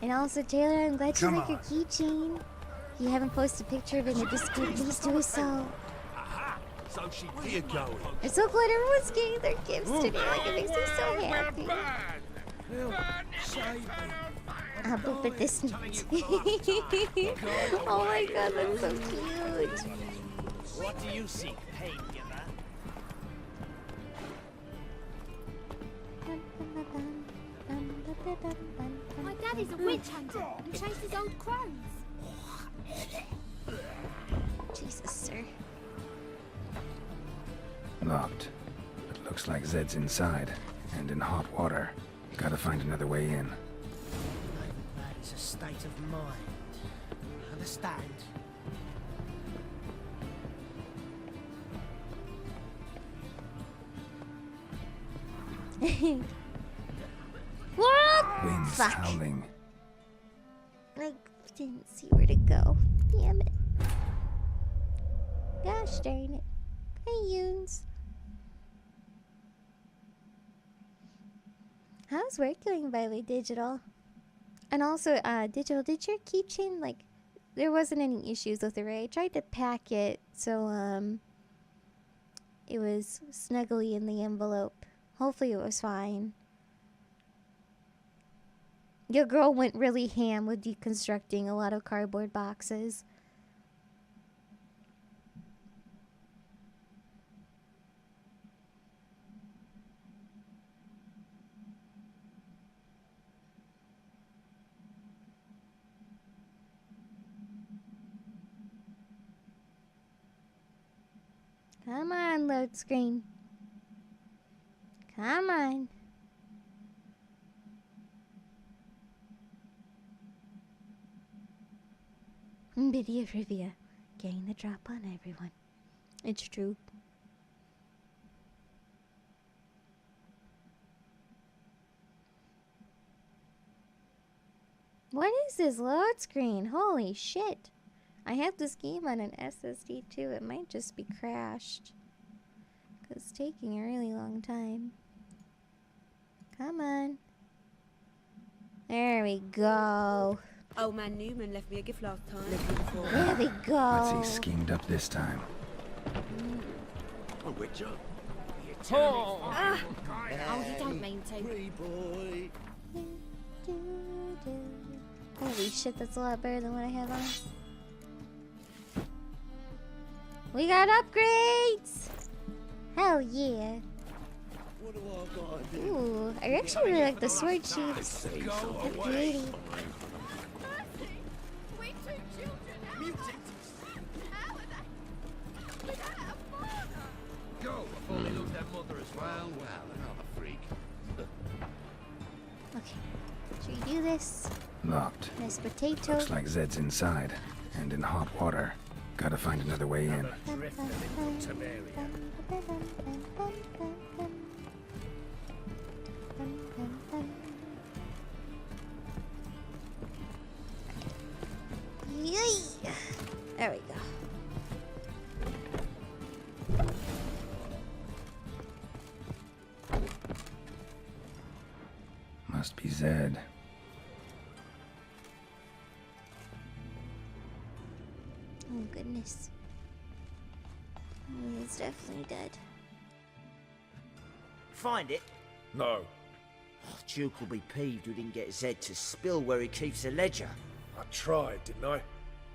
And also Taylor, I'm glad you like your keychain. If you haven't posted a picture of it in the Discord, please do so. So she did go. I'm so glad everyone's getting their gifts today. Like, it makes me so happy. I'll boop at this night. Oh my god, that's so cute. What do you seek, painkiller? My daddy's a witch hunter and chases old crones. Jesus, sir. Locked. It looks like Zed's inside, and in hot water. Gotta find another way in. That is a state of mind. Understand? What? Wind's Fuck. howling. I didn't see where to go. Damn it. Gosh darn it. Hey, Yoons. How's work going, by the way, Digital? And also, Digital, did your keychain, like, there wasn't any issues with it, right? I tried to pack it, so, it was snugly in the envelope. Hopefully it was fine. Your girl went really ham with deconstructing a lot of cardboard boxes. Come on, load screen. Come on. Video trivia. Getting the drop on everyone. It's true. What is this load screen? Holy shit. I have this game on an SSD too. It might just be crashed. Because it's taking a really long time. Come on. There we go. Old man Newman left me a gift last time. There we go. What's he schemed up this time? A witcher? Oh, he don't mean to. Holy shit, that's a lot better than what I have on. We got upgrades! Hell yeah. What do I gotta do? Ooh, I actually really like the sword sheaths. They're pretty. Go, I've only looked at mother as well. Well, another freak. Okay, should we do this? Locked. Nice potato. Looks like Zed's inside, and in hot water. Gotta find another way in. Yay! There we go. Must be Zed. Oh goodness. He's definitely dead. Find it? No. Oh, Duke will be peeved we didn't get Zed to spill where he keeps the ledger. I tried, didn't I?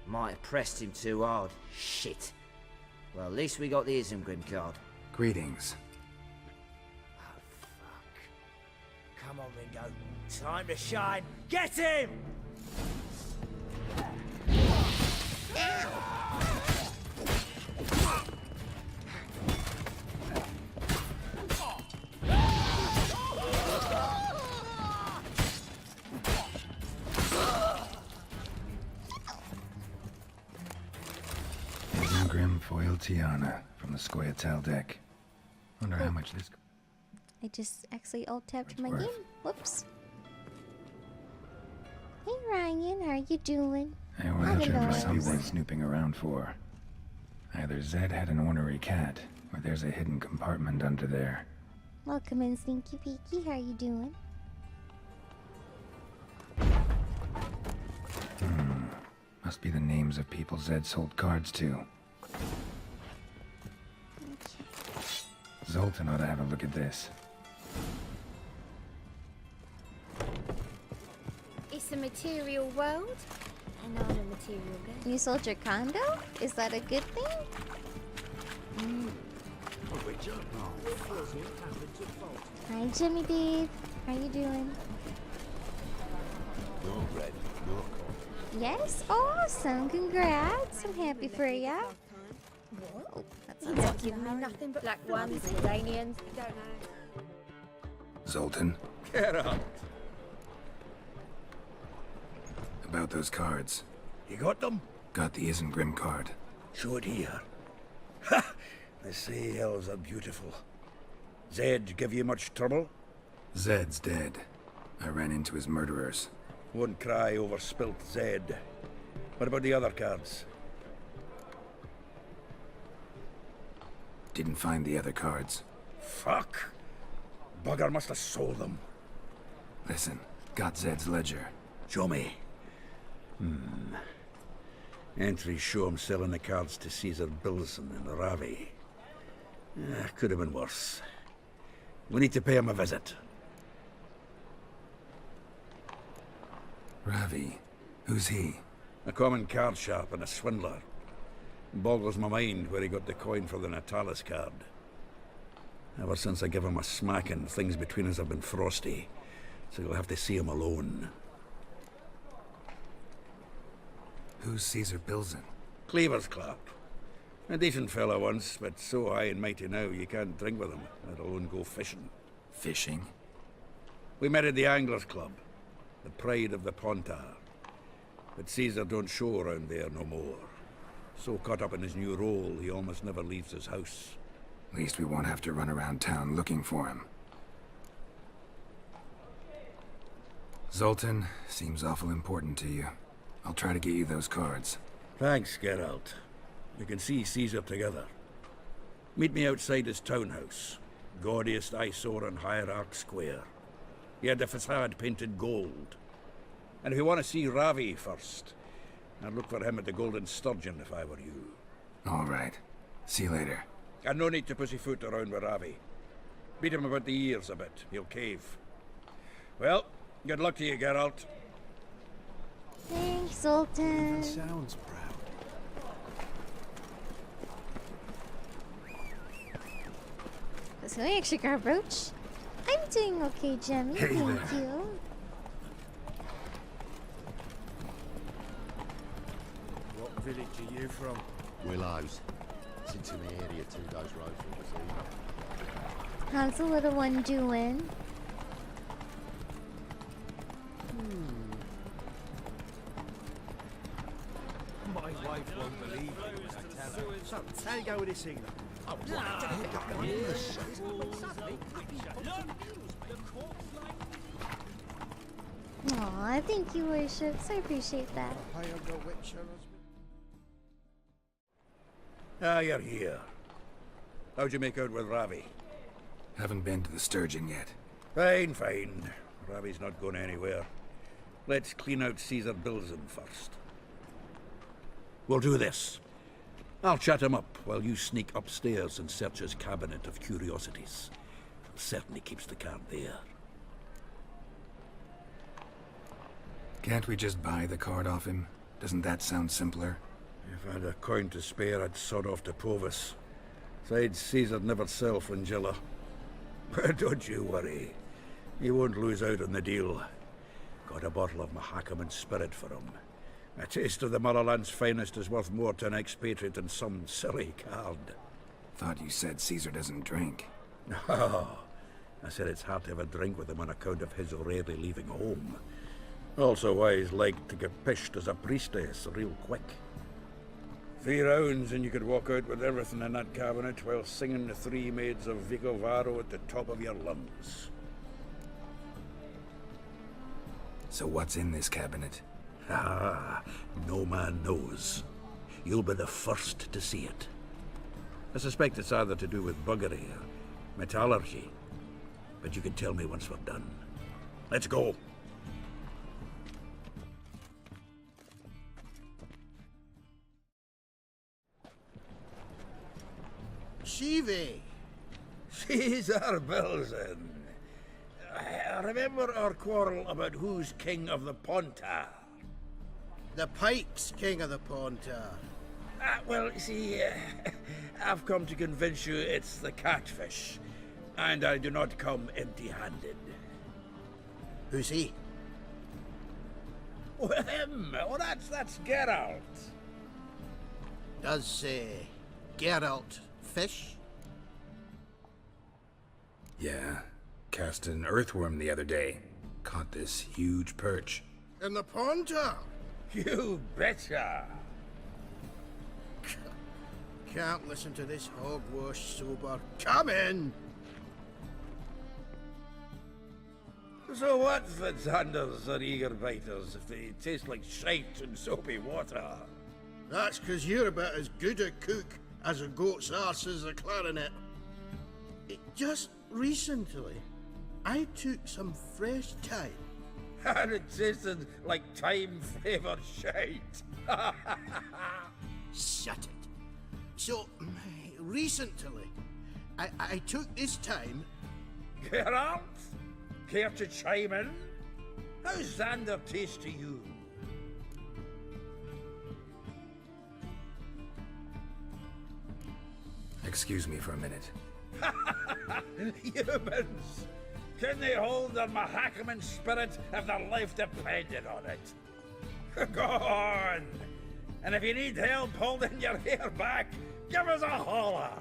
Might have pressed him too hard. Shit. Well, at least we got the Isengrim card. Greetings. Oh, fuck. Come on, Ringo. Time to shine. Get him! Isengrim foil Tiana from the Scoia'tael deck. Wonder how much this... I just actually alt-tabbed my worth? game. Whoops. Hey Ryan, how you doing? I was looking for something snooping around for. Either Zed had an ornery cat, or there's a hidden compartment under there. Welcome in, Stinky Peaky. How you doing? A Must be the names of people Zed sold cards to. Zoltan ought to have a look at this. It's a material world, and I'm a material girl. You sold your condo? Is that a good thing? Hi, Jimmy babe. How you doing? You're red, you're cold. Yes? Awesome. Congrats. I'm happy for ya. Whoa, that's He's not giving me nothing but black ones, Iranians. Don't know. Zoltan? Get out. About those cards. You got them? Got the Isengrim card. Show it here. Ha! They say elves are beautiful. Zed give you much trouble? Zed's dead. I ran into his murderers. Won't cry over spilt Zed. What about the other cards? Didn't find the other cards. Fuck! Bugger must have sold them. Listen, got Zed's ledger. Show me. Entries show him selling the cards to Caesar Bilson and Ravi. Could have been worse. We need to pay him a visit. Ravi? Who's he? A common card sharp and a swindler. Boggles my mind where he got the coin for the Natalis card. Ever since I gave him a smacking, things between us have been frosty, so you'll have to see him alone. Who's Caesar Bilson? Cleaver's clerk. A decent fellow once, but so high and mighty now you can't drink with him, let alone go fishing. Fishing? We met at the Anglers Club, the pride of the Pontar. But Caesar don't show around there no more. So caught up in his new role, he almost never leaves his house. At least we won't have to run around town looking for him. Zoltan, seems awful important to you. I'll try to get you those cards. Thanks, Geralt. We can see Caesar together. Meet me outside his townhouse. Gaudiest eyesore on Hierarch Square. He had the facade painted gold. And if you want to see Ravi first, I'd look for him at the Golden Sturgeon if I were you. All right. See you later. And no need to pussyfoot around with Ravi. Beat him about the ears a bit. He'll cave. Well, good luck to you, Geralt. Thanks, Zoltan. Even sounds proud. So I actually got a brooch. I'm doing okay, Jemmy. Hey Thank there. you. What village are you from? Willows. It's into the area 2 days road from Brazil. How's the little one doing? My wife won't believe it when I tell her. So, how you go with this healer? Oh, Aw, thank you, Worships. I appreciate that. Ah, you're here. How'd you make out with Ravi? Haven't been to the Sturgeon yet. Fine, fine. Ravi's not going anywhere. Let's clean out Caesar Bilson first. We'll do this. I'll chat him up while you sneak upstairs and search his cabinet of curiosities. Certainly keeps the card there. Can't we just buy the card off him? Doesn't that sound simpler? If I had a coin to spare, I'd sod off to Provis. Besides, Caesar'd never sell Fringilla. But don't you worry. He won't lose out on the deal. Got a bottle of Mahakaman spirit for him. A taste of the Motherland's finest is worth more to an expatriate than some silly card. Thought you said Caesar doesn't drink. No. I said it's hard to have a drink with him on account of his rarely leaving home. Also why he's like to get pished as a priestess real quick. 3 rounds and you could walk out with everything in that cabinet while singing the 3 Maids of Vicovaro at the top of your lungs. So what's in this cabinet? Ah, no man knows. You'll be the first to see it. I suspect it's either to do with buggery or metallurgy. But you can tell me once we're done. Let's go. Shivi. Caesar Belzen. Remember our quarrel about who's king of the Pontar? The Pike's king of the Pontar. Well, you see, I've come to convince you it's the catfish. And I do not come empty-handed. Who's he? Oh, him! Oh, that's Geralt. Does, Geralt fish? Yeah. Cast an earthworm the other day. Caught this huge perch. In the Pontar? You betcha! Can't listen to this hogwash sober. Come in! So what, Fitzhanders or eager biters, if they taste like shite and soapy water? That's 'cause you're about as good a cook as a goat's arse is a clarinet. Just recently, I took some fresh thyme. And it tasted like thyme-flavoured shite. Shut it. So, recently, I took this thyme... Geralt? Care to chime in? How's Xander taste to you? Excuse me for a minute. Humans! Can they hold their Mahakaman spirit if their life depended on it? Go on! And if you need help holding your hair back, give us a holler!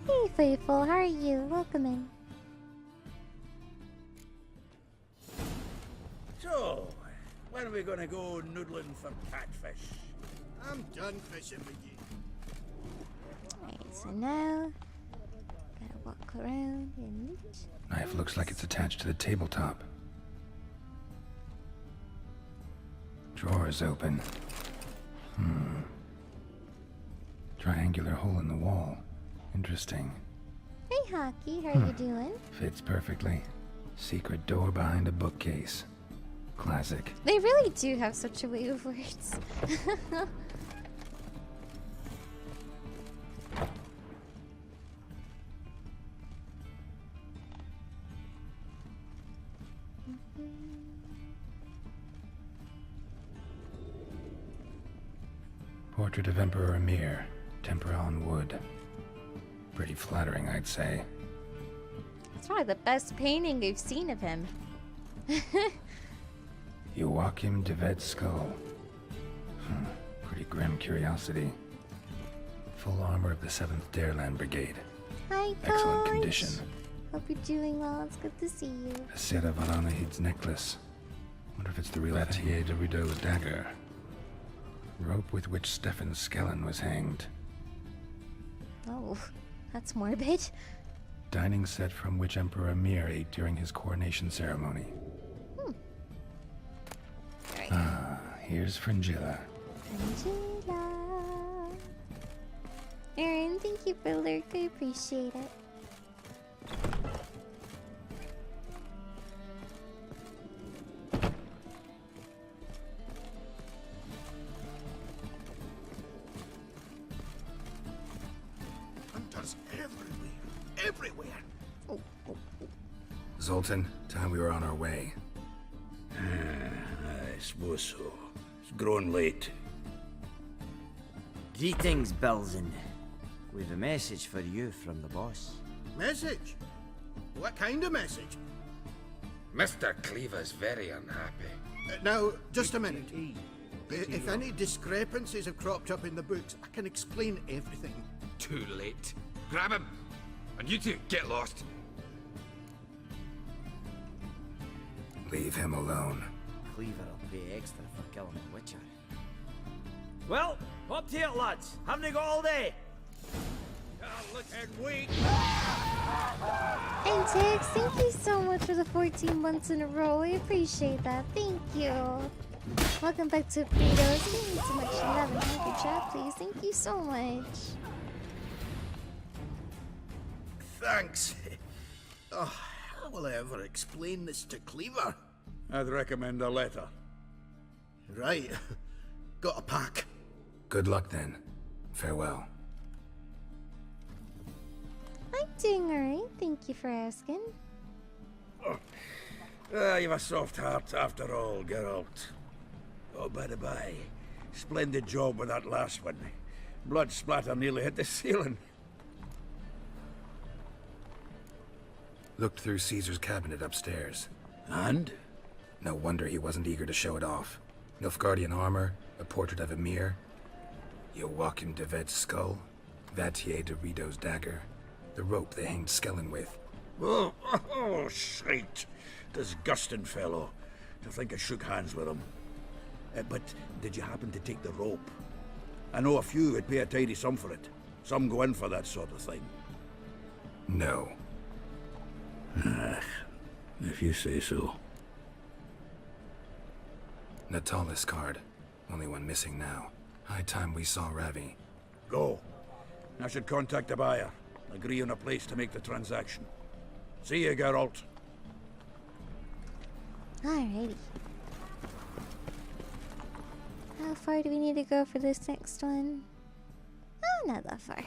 Hey, Faithful, how are you? Welcome in. So, when are we gonna go noodling for catfish? I'm done fishing with you. Alright, so now... gotta walk around and... Knife looks like it's attached to the tabletop. Drawer is open. Triangular hole in the wall. Interesting. Hey, Hockey, how are you doing? Fits perfectly. Secret door behind a bookcase. Classic. They really do have such a way of words. Portrait of Emperor Emir. Tempera on wood. Pretty flattering, I'd say. It's probably the best painting I've seen of him. Joachim de Vedskal. Pretty grim curiosity. Full armor of the 7th Dareland Brigade. Hi, Excellent Coach. condition. Hope you're doing well. It's good to see you. A Sarah Varanahid's necklace. Wonder if it's the real Atier de Rideau's dagger. Rope with which Stefan Skellen was hanged. Oh, that's morbid. Dining set from which Emperor Emir ate during his coronation ceremony. Right. Ah, here's Fringilla. Angela. Aaron, thank you for lurk. I appreciate it. Hunters everywhere. Oh. Zoltan, time we were on our way. I suppose so. It's grown late. Greetings, Belzen. We've a message for you from the boss. Message? What kind of message? Mr. Cleaver's very unhappy. Now, just a minute. If any discrepancies have cropped up in the books, I can explain everything. Too late. Grab him! And you two, get lost. Leave him alone. Cleaver will pay extra for killing the Witcher. Well, up to it, lads. Haven't you got all day? Looking weak. And Tix, thank you so much for the 14 months in a row. I appreciate that. Thank you. Welcome back to Burritos. Thank you so much. 11. Good chat, please. Thank you so much. Thanks. Oh, how will I ever explain this to Cleaver? I'd recommend a letter. Right. Got a pack. Good luck then. Farewell. Doing alright, thank you for asking. You've a soft heart after all, Geralt. Oh, by the by, splendid job with that last one. Blood splatter nearly hit the ceiling. Looked through Caesar's cabinet upstairs. And? No wonder he wasn't eager to show it off. Nilfgaardian armor, a portrait of Emir, Joachim de Ved's skull, Vatier de Rideau's dagger, the rope they hanged Skellen with. Oh, shite. Disgusting fellow. To think I shook hands with him. But did you happen to take the rope? I know a few would pay a tidy sum for it. Some go in for that sort of thing. No. If you say so. Natalis card. Only one missing now. High time we saw Ravi. Go. I should contact the buyer. Agree on a place to make the transaction. See you, Geralt. Alrighty. How far do we need to go for this next one? Oh, not that far.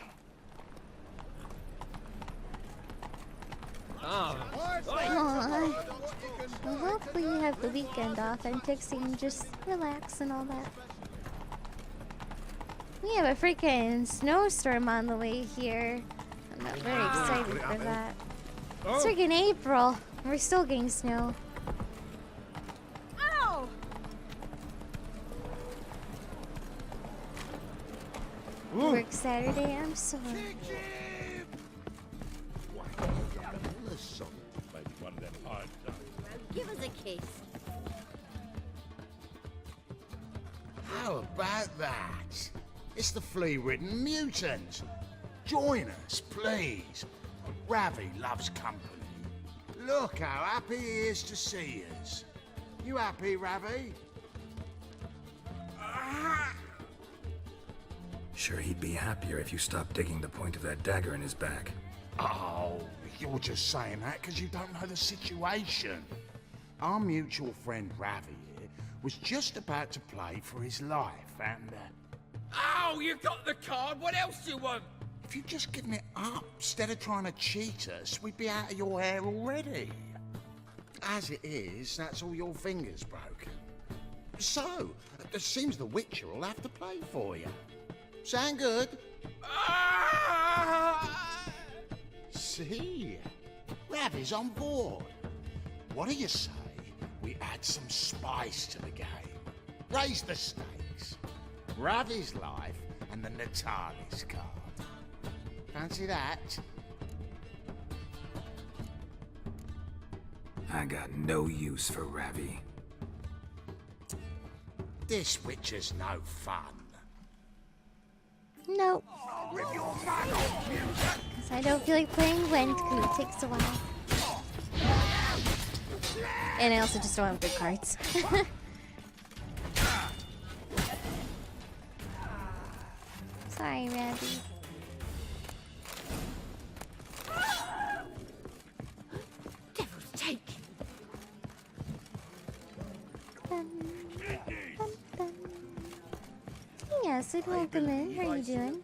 Aww. Well, hopefully you have the weekend off and Pixie can just relax and all that. We have a freaking snowstorm on the way here. I'm not very excited for that. It's freaking April. We're still getting snow. Ow! Work Saturday, I'm sorry. Give us a kiss. How about that? It's the flea-ridden mutant. Join us, please. Ravi loves company. Look how happy he is to see us. You happy, Ravi? Sure, he'd be happier if you stopped digging the point of that dagger in his back. Oh, you're just saying that because you don't know the situation. Our mutual friend Ravi here was just about to play for his life, and Oh, you got the card. What else do you want? if you'd just given it up instead of trying to cheat us, we'd be out of your hair already. As it is, that's all your fingers broken. So, it seems the Witcher will have to play for you. Sound good? See? Ravi's on board. What do you say we add some spice to the game? Raise the stakes. Ravi's life and the Natalis card. Fancy that? I got no use for Ravi. This Witcher's no fun. Nope. Because I don't feel like playing Gwent because it takes a while. And I also just don't have good cards. Sorry, Ravi. Devil's take. Yes, Sid, welcome in. How are you doing?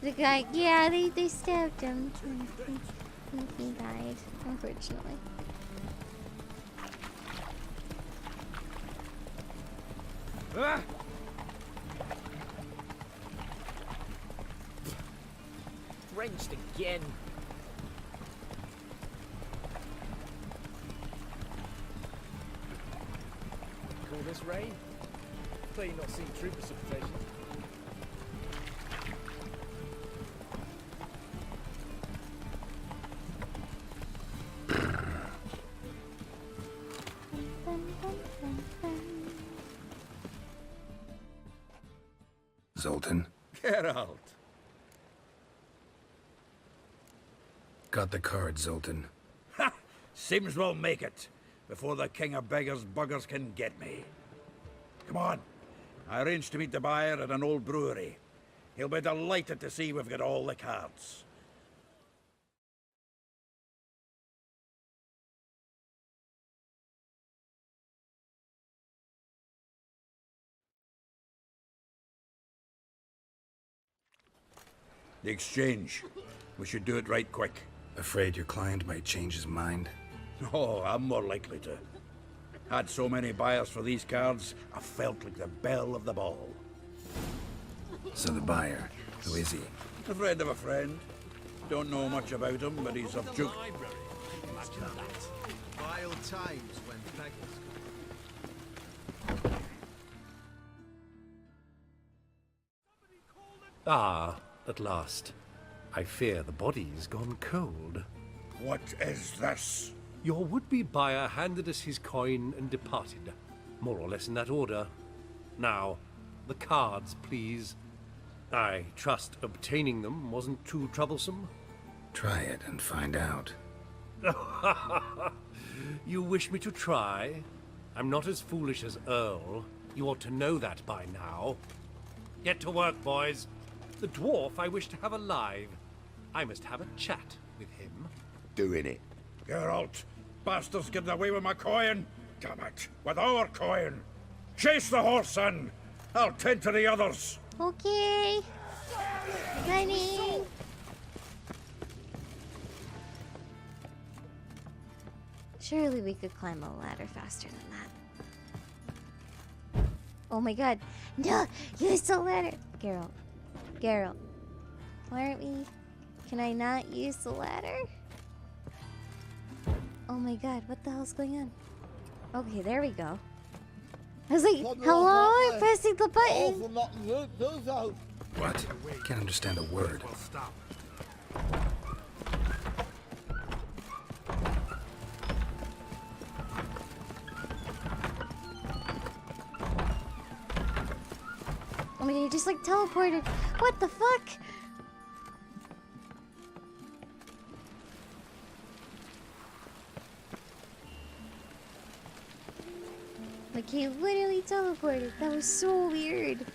The guy, yeah, they stabbed him. He died, unfortunately. Drenched again. Call this rain? Clearly not seen true precipitation. Zoltan? Geralt. Got the card, Zoltan. Ha! Seems we'll make it. Before the king of beggars buggers can get me. Come on. I arranged to meet the buyer at an old brewery. He'll be delighted to see we've got all the cards. The exchange. We should do it right quick. Afraid your client might change his mind? Oh, I'm more likely to. Had so many buyers for these cards, I felt like the belle of the ball. So the buyer, who is he? A friend of a friend. Don't know much about him, but he's of Duke. Imagine that. Vile times when beggars. Ah, at last. I fear the body's gone cold. What is this? Your would-be buyer handed us his coin and departed. More or less in that order. Now, the cards, please. I trust obtaining them wasn't too troublesome? Try it and find out. You wish me to try? I'm not as foolish as Earl. You ought to know that by now. Get to work, boys. The dwarf I wish to have alive. I must have a chat with him. Doing it. Geralt, bastards getting away with my coin. Damn it, with our coin. Chase the horse in. I'll tend to the others. Okay. Honey. Surely we could climb a ladder faster than that. Oh my god. No! Use the ladder! Geralt. Geralt. Why aren't we... Can I not use the ladder? Oh my god, what the hell's going on? Okay, there we go. I was like, hello? I'm pressing the button! What? Can't understand a word. Oh my god, you just like teleported. What the fuck? Like he literally teleported. That was so weird.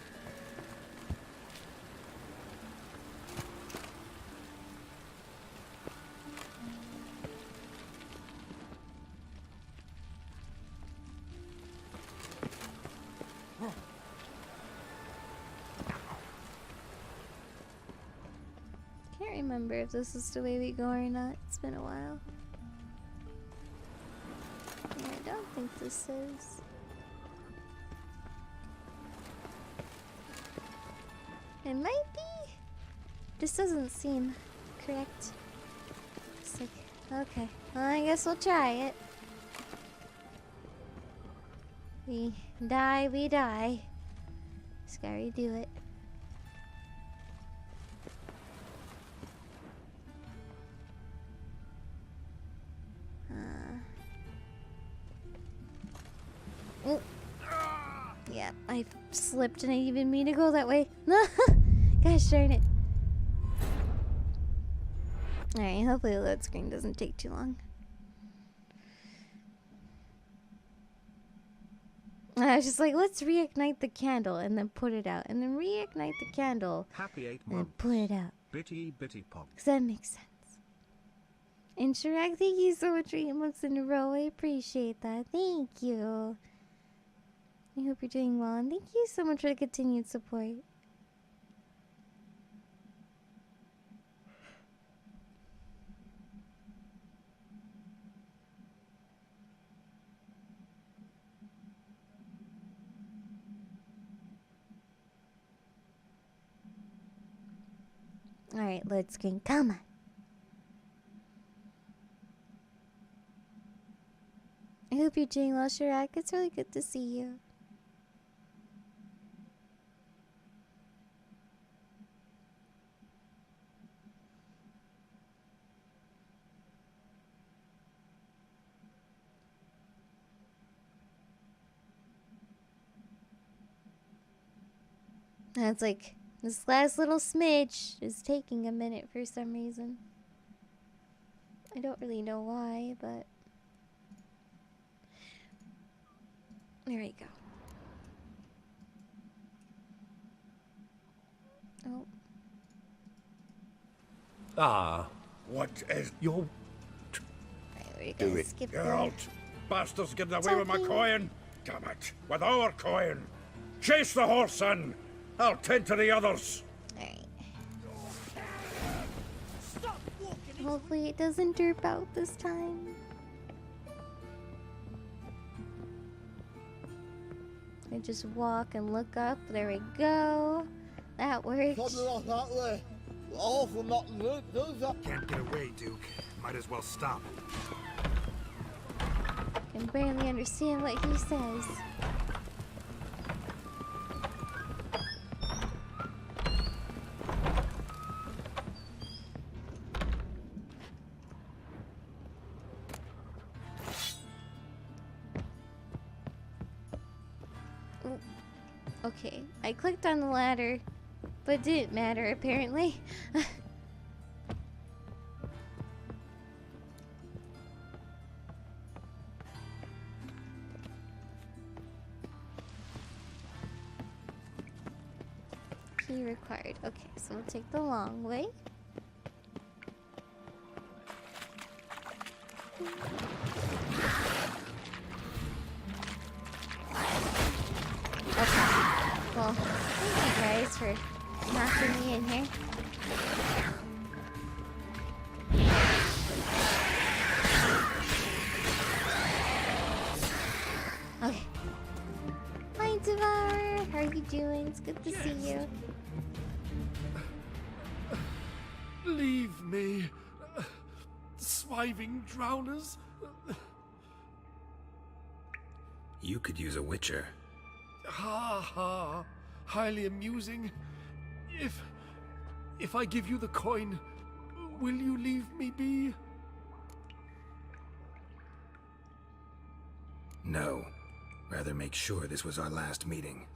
Can't remember if this is the way we go or not. It's been a while. Yeah, I don't think this is. It might be. This doesn't seem correct. It's like, okay. Well, I guess we'll try it. We die, we die. Just gotta redo it. Oh. Yeah, I slipped and I didn't even mean to go that way. Gosh darn it. Alright, hopefully the load screen doesn't take too long. I was just like, let's reignite the candle and then put it out. And then reignite the candle Happy 8 and then months. put it out. Bitty bitty pog. Does that make sense? And Chirac, thank you so much for 8 months in a row. I appreciate that. Thank you. I hope you're doing well, and thank you so much for the continued support. Alright, load screen, come on. I hope you're doing well, Chirac. It's really good to see you. And it's like, this last little smidge is taking a minute for some reason. I don't really know why, but... There we go. Oh. Ah. What is your... Do it. Geralt, bastards getting away with my coin. Damn it, with our coin. Chase the horse in. I'll tend to the others. Hopefully it doesn't derp out this time. I just walk and look up. There we go. That works. Something like that there. Awful not look, does that? Can't get away, Duke. Might as well stop. Can barely understand what he says. Ooh. Okay, I clicked on the ladder, but it didn't matter apparently. Key required. Okay, so we'll take the long way. Okay. Well, thank you guys for knocking me in here. Okay. Hi, Devourer. How are you doing? It's good to see you. Leave me, swiving drowners. You could use a witcher. Ha ha, highly amusing. If I give you the coin, will you leave me be? No. Rather make sure this was our last meeting.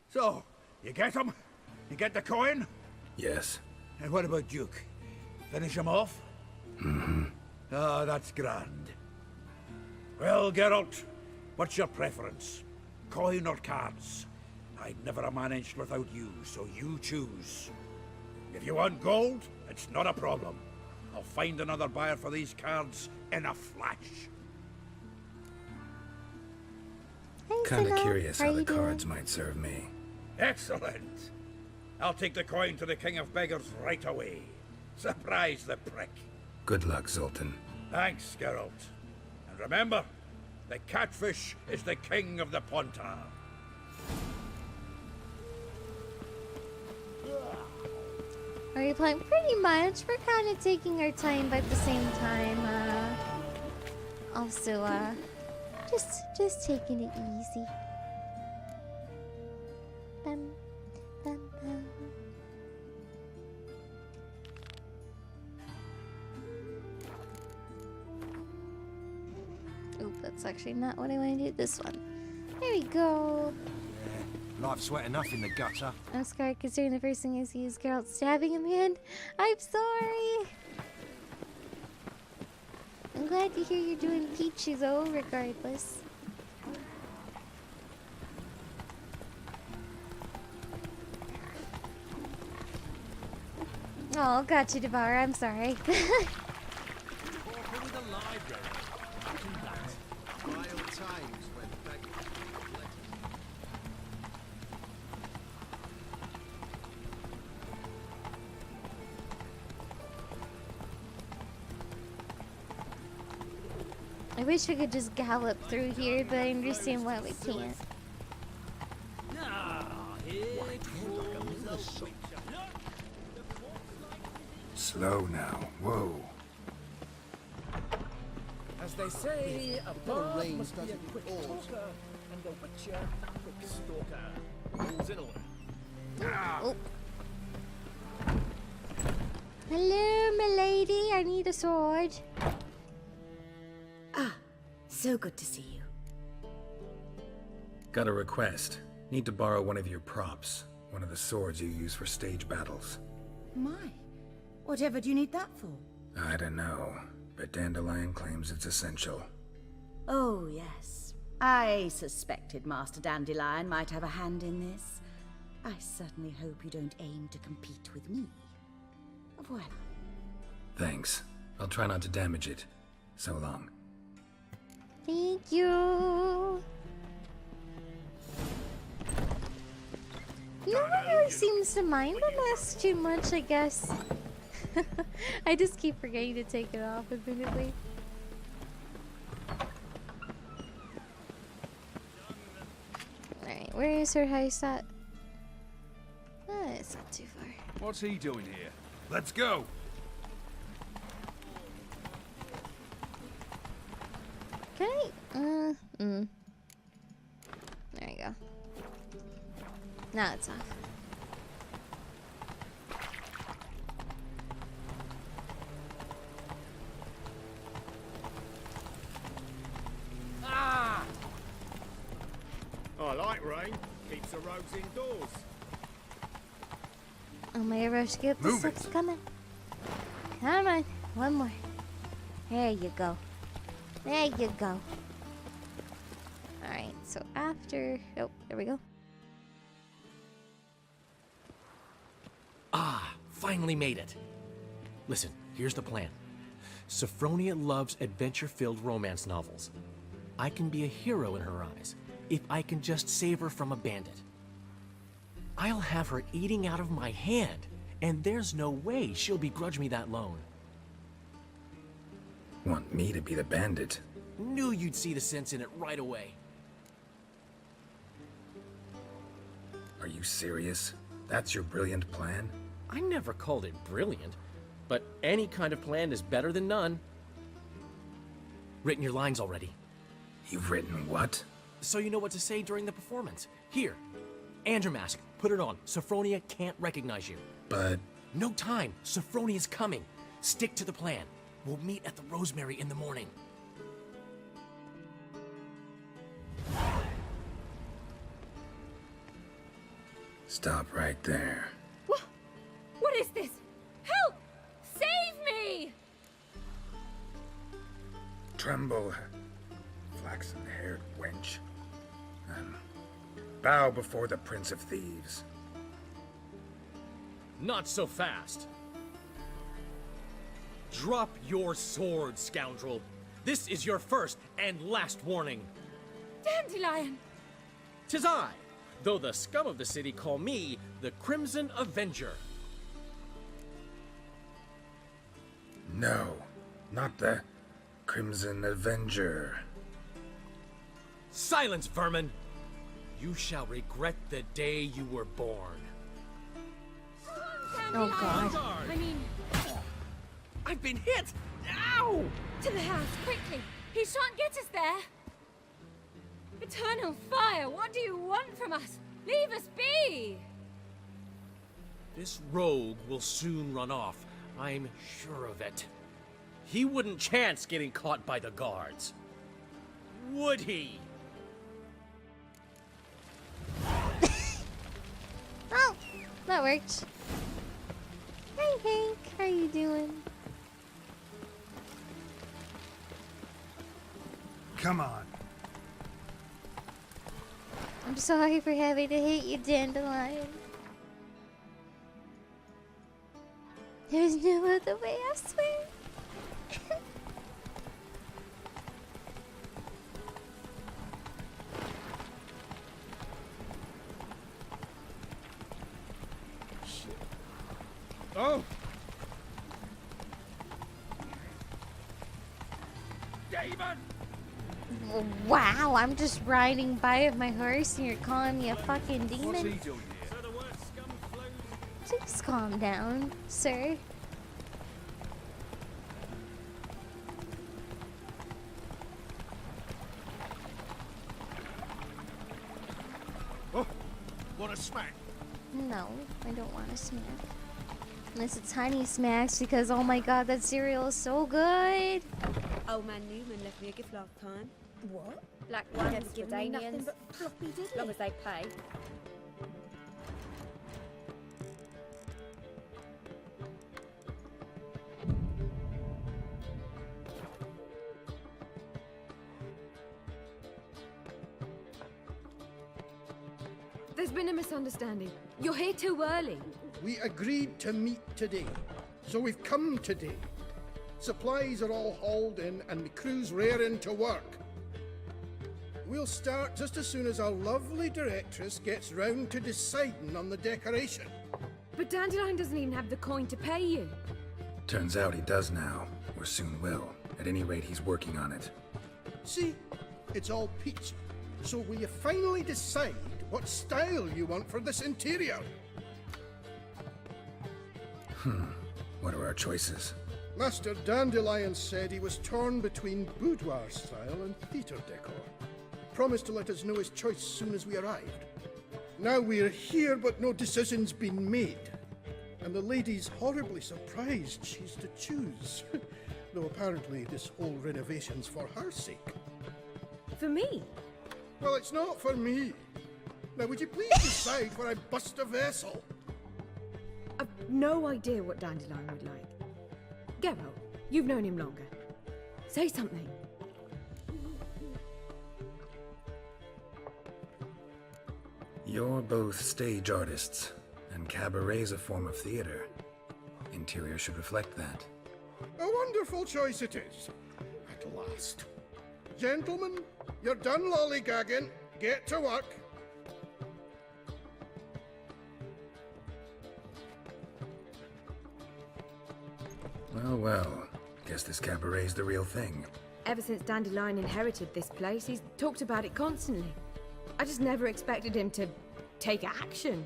So, you get him? You get the coin? Yes. And what about Duke? Finish him off? Mm-hmm. Ah, that's grand. Well, Geralt, what's your preference? Coin or cards? I'd never have managed without you, so you choose. If you want gold, it's not a problem. I'll find another buyer for these cards in a flash. Kinda curious how the cards might serve me. Excellent. I'll take the coin to the King of Beggars right away. Surprise the prick. Good luck, Zoltan. Thanks, Geralt. And remember, the catfish is the king of the Pontar. Are you playing? Pretty much. We're kind of taking our time, but at the same time, also, just taking it easy. Bum, bum, bum. Oop, that's actually not what I want to do. This one. There we go. Life's wet enough in the gutter. I'm scared considering the first thing I see is Geralt stabbing him in. I'm sorry. I'm glad to hear you're doing peachy though, regardless. Oh, gotcha, Devourer. I'm sorry. I wish we could just gallop through here, but I understand why we can't. Slow now. Whoa. As they say, a bard must be a quick talker, and a witcher a quick stalker. Rules in order. Oh. Hello, milady. I need a sword. So good to see you. Got a request. Need to borrow one of your props. One of the swords you use for stage battles. My, whatever do you need that for? I don't know, but Dandelion claims it's essential. Oh, yes. I suspected Master Dandelion might have a hand in this. I certainly hope you don't aim to compete with me. Voilà. Thanks. I'll try not to damage it. So long. Thank you. No one really seems to mind the mask too much, I guess. I just keep forgetting to take it off, admittedly. Alright, where is her heist at? It's not too far. What's he doing here? Let's go! Can I? There you go. Now it's off. Ah! I like rain. Keeps the roads indoors. Oh my gosh, get the steps coming. Come on, one more. There you go. There you go. Alright, so after... Oh, there we go. Ah, finally made it. Listen, here's the plan. Sophronia loves adventure-filled romance novels. I can be a hero in her eyes if I can just save her from a bandit. I'll have her eating out of my hand, and there's no way she'll begrudge me that loan. Want me to be the bandit? Knew you'd see the sense in it right away. Are you serious? That's your brilliant plan? I never called it brilliant, but any kind of plan is better than none. Written your lines already. You've written what? So you know what to say during the performance. Here, Andrew Mask, put it on. Sophronia can't recognize you. But... No time. Sophronia's coming. Stick to the plan. We'll meet at the Rosemary in the morning. Stop right there. What is this? Help! Save me! Tremble, flaxen-haired wench. Bow before the Prince of Thieves. Not so fast. Drop your sword, scoundrel. This is your first and last warning. Dandelion! 'Tis I, though the scum of the city call me the Crimson Avenger. No, not the Crimson Avenger. Silence, vermin! You shall regret the day you were born. Oh god. I mean... I've been hit! Ow! To the house, quickly! He shan't get us there! Eternal fire, what do you want from us? Leave us be! This rogue will soon run off. I'm sure of it. He wouldn't chance getting caught by the guards. Would he? Oh, that worked. Hey Hank, how you doing? Come on. I'm sorry for having to hit you, Dandelion. There's no other way, I swear. Oh! David! Wow, I'm just riding by with my horse and you're calling me a fucking demon? What's he doing here? Please calm down, sir. Oh, what a smack! No, I don't want a smack. Unless it's Honey Smacks because, oh my god, that cereal is so good. Old man Newman left me a gift last time. What? Black You ones never for given me nothing Danians. but floppy diddly. Long as they pay. There's been a misunderstanding. You're here too early. We agreed to meet today, so we've come today. Supplies are all hauled in and the crew's raring to work. We'll start just as soon as our lovely directress gets round to deciding on the decoration. But Dandelion doesn't even have the coin to pay you. Turns out he does now, or soon will. At any rate, he's working on it. See? It's all peachy. So will you finally decide what style you want for this interior? What are our choices? Master Dandelion said he was torn between boudoir style and theatre decor. Promised to let us know his choice as soon as we arrived. Now we're here, but no decision's been made. And the lady's horribly surprised she's to choose. Though apparently this whole renovation's for her sake. For me? Well, it's not for me. Now, would you please decide where I bust a vessel? I've no idea what Dandelion would like. Geralt, you've known him longer. Say something. You're both stage artists, and cabaret's a form of theater. Interior should reflect that. A wonderful choice it is. At last. Gentlemen, you're done lollygagging. Get to work. Well, guess this cabaret's the real thing. Ever since Dandelion inherited this place, he's talked about it constantly. I just never expected him to take action.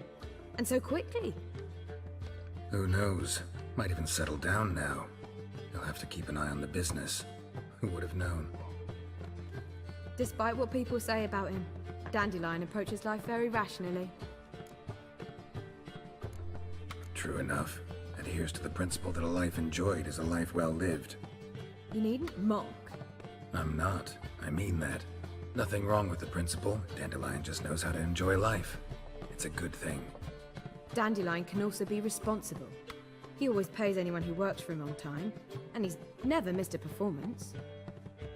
And so quickly. Who knows? Might even settle down now. He'll have to keep an eye on the business. Who would have known? Despite what people say about him, Dandelion approaches life very rationally. True enough. Adheres to the principle that a life enjoyed is a life well lived. You needn't mock. I'm not. I mean that. Nothing wrong with the principle. Dandelion just knows how to enjoy life. It's a good thing. Dandelion can also be responsible. He always pays anyone who works for him on time, and he's never missed a performance.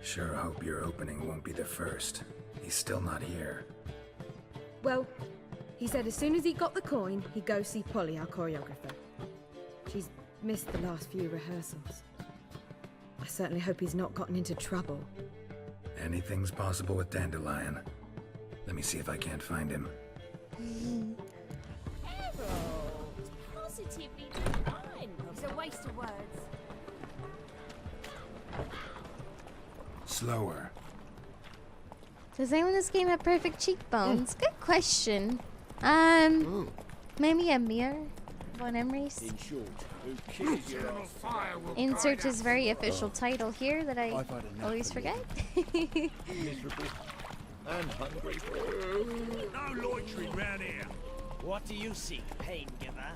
Sure hope your opening won't be the first. He's still not here. Well, he said as soon as he got the coin, he'd go see Polly, our choreographer. She's missed the last few rehearsals. I certainly hope he's not gotten into trouble. Anything's possible with Dandelion. Let me see if I can't find him. Harold, positively divine. It's a waste of words. Slower. Does anyone in this game have perfect cheekbones? Good question. Maybe a mirror? Von Emrys? In short, who kisses your ass? Insert his very official title here that I always forget. Miserable and hungry. No loitering round here. What do you seek, pain giver?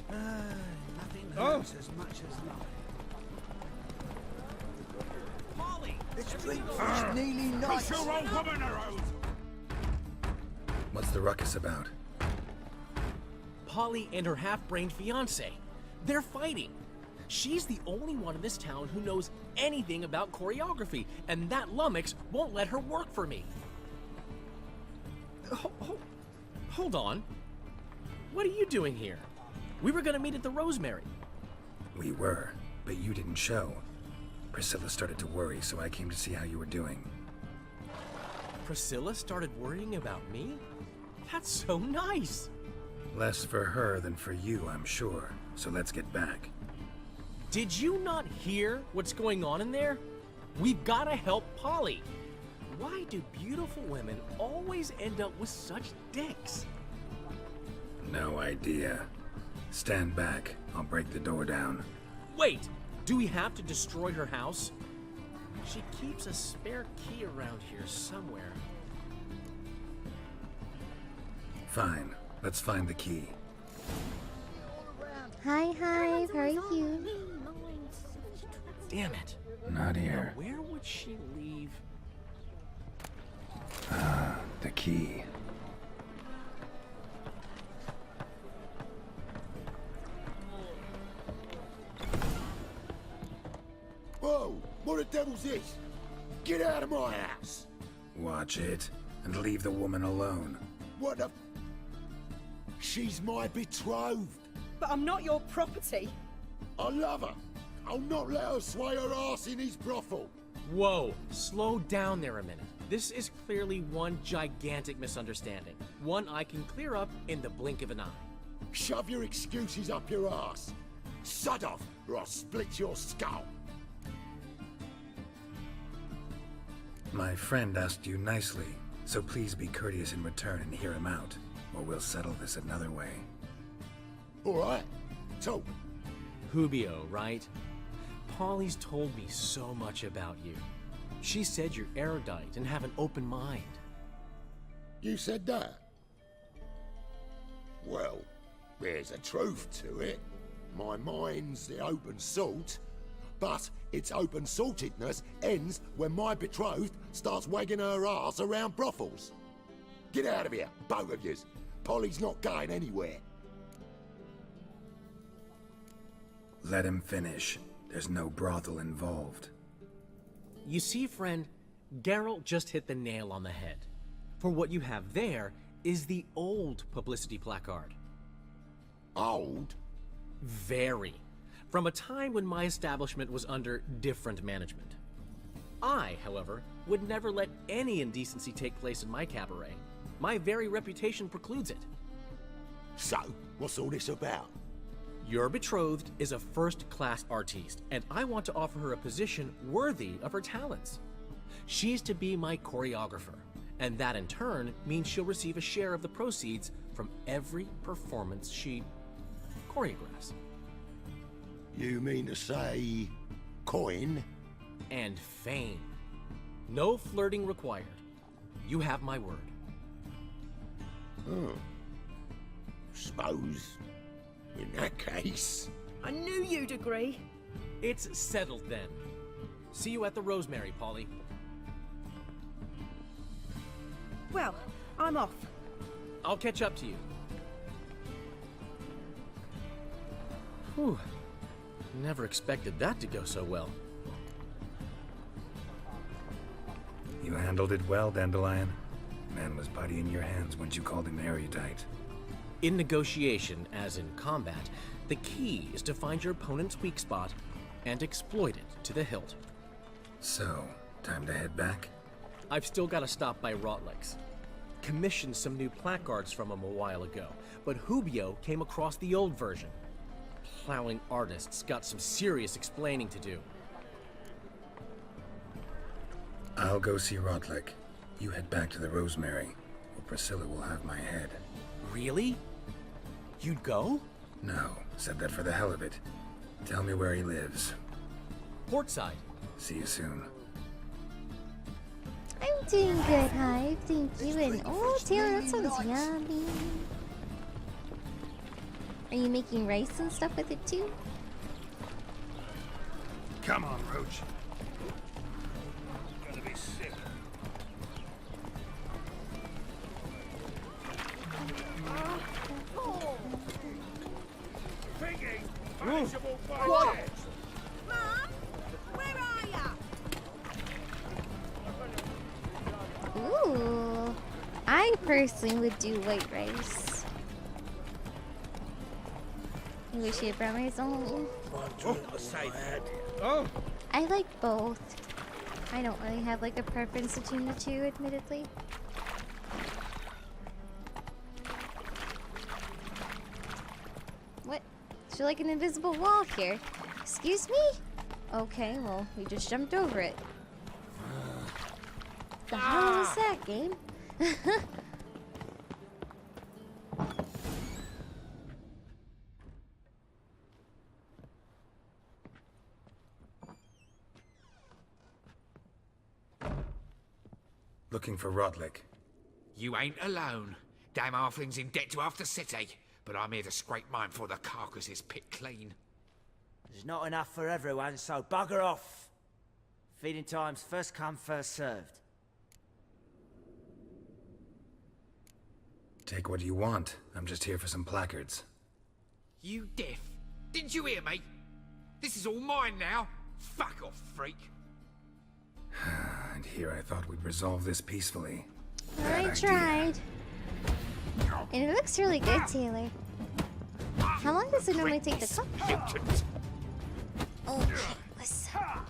Nothing hurts as much as love. Polly! This drink's nearly nice. Push your old woman around. What's the ruckus about? Polly and her half-brained fiancé. They're fighting. She's the only one in this town who knows anything about choreography, and that lummox won't let her work for me. Hold on. What are you doing here? We were gonna meet at the Rosemary. We were, but you didn't show. Priscilla started to worry, so I came to see how you were doing. Priscilla started worrying about me? That's so nice. Less for her than for you, I'm sure. So let's get back. Did you not hear what's going on in there? We've gotta help Polly. Why do beautiful women always end up with such dicks? No idea. Stand back. I'll break the door down. Wait! Do we have to destroy her house? She keeps a spare key around here somewhere. Fine. Let's find the key. Hi, how are you? Damn it. Not here. Now, where would she leave? Ah, the key. Whoa! What the devil's this? Get out of my house! Watch it, and leave the woman alone. What the... She's my betrothed. But I'm not your property. I love her. I'll not let her sway her ass in his brothel. Whoa, slow down there a minute. This is clearly one gigantic misunderstanding. One I can clear up in the blink of an eye. Shove your excuses up your ass. Sod off, or I'll split your skull. My friend asked you nicely, so please be courteous in return and hear him out, or we'll settle this another way. All right, talk. Hubio, right? Polly's told me so much about you. She said you're erudite and have an open mind. You said that? Well, there's a truth to it. My mind's the open salt, but its open saltedness ends when my betrothed starts wagging her ass around brothels. Get out of here, both of yous. Polly's not going anywhere. Let him finish. There's no brothel involved. You see, friend, Geralt just hit the nail on the head. For what you have there is the old publicity placard. Old? Very. From a time when my establishment was under different management. I, however, would never let any indecency take place in my cabaret. My very reputation precludes it. So, what's all this about? Your betrothed is a first-class artiste, and I want to offer her a position worthy of her talents. She's to be my choreographer, and that in turn means she'll receive a share of the proceeds from every performance she choreographs. You mean to say... coin? And fame. No flirting required. You have my word. Oh. Suppose... in that case... I knew you'd agree. It's settled then. See you at the Rosemary, Polly. Well, I'm off. I'll catch up to you. Whew. Never expected that to go so well. You handled it well, Dandelion. Man was putty in your hands once you called him erudite. In negotiation, as in combat, the key is to find your opponent's weak spot and exploit it to the hilt. So, time to head back? I've still got to stop by Rotlex. Commissioned some new placards from him a while ago, but Hubio came across the old version. Plowing artists got some serious explaining to do. I'll go see Rotlick. You head back to the Rosemary, or Priscilla will have my head. Really? You'd go? No, said that for the hell of it. Tell me where he lives. Portside. See you soon. I'm doing good, Hive. Thank you. And oh, Taylor, that sounds yummy. Are you making rice and stuff with it too? Come on, Roach. Gonna be sick. Piggy! Punishable by death! Mum, where are ya? Ooh. I personally would do white rice. You wish you had brown rice on? Oh! I like both. I don't really have like a preference between the two, admittedly. What? Is there like an invisible wall here? Excuse me? Okay, well, we just jumped over it. The hell was that, game? Looking for Rotlick. You ain't alone. Damn halfling's in debt to half the city, but I'm here to scrape mine before the carcass is picked clean. There's not enough for everyone, so bugger off. Feeding time's first come, first served. Take what you want. I'm just here for some placards. You deaf? Didn't you hear me? This is all mine now. Fuck off, freak. And here I thought we'd resolve this peacefully. I tried. And it looks really good, Taylor. How long does it normally take to cook? Oh, what's up?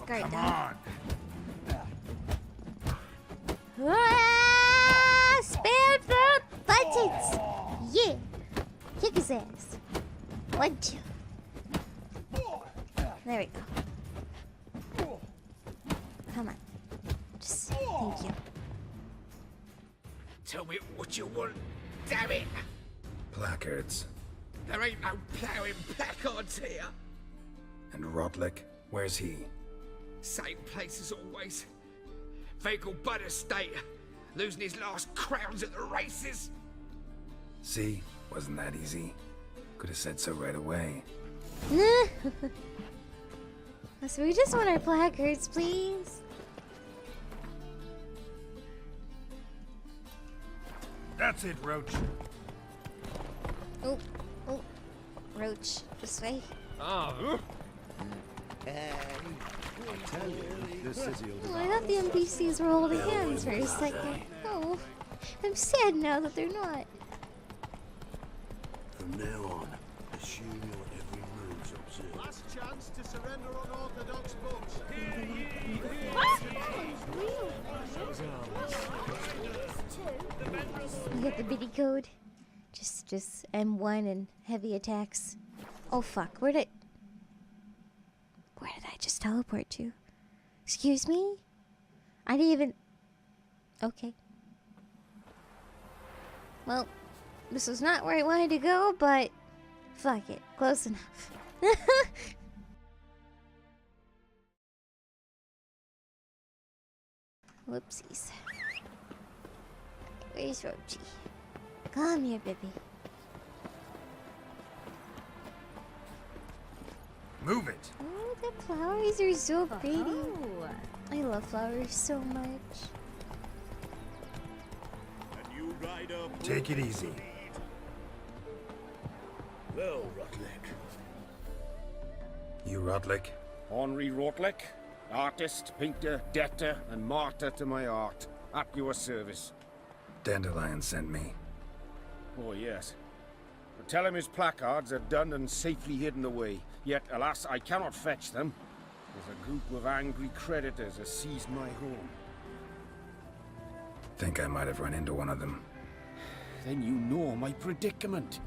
guard Come down. on. Ah, spam the buttons! Yeah! Kick his ass. 1, 2. There we go. Come on. Just thank you. Tell me what you want, damn it! Placards. There ain't no ploughing placards here. And Rotlick, where's he? Same place as always. Vehicle Bud Estate. Losing his last crowns at the races. See? Wasn't that easy? Could have said so right away. So we just want our placards, please. That's it, Roach. Oh, oh. Roach, this way. Oh. Oh, I thought the NPCs were holding hands for a second. Oh, I'm sad now that they're not. From now on, assume your every move's observed. Last chance to surrender unorthodox books. We got the biddy code. Just M1 and heavy attacks. Oh fuck, where did I just teleport to? Excuse me? I didn't even... Okay. Well, this was not where I wanted to go, but... Fuck it, close enough. Whoopsies. Where's Roachy? Come here, baby. Move it. Oh, the flowers are so pretty. I love flowers so much. Take it easy. Well, Rotlick. You Rotlick? Henri Rotlick, artist, painter, debtor, and martyr to my art. At your service. Dandelion sent me. Oh, yes. But tell him his placards are done and safely hidden away. Yet, alas, I cannot fetch them. There's a group of angry creditors has seized my home. Think I might have run into one of them. Then you know my predicament.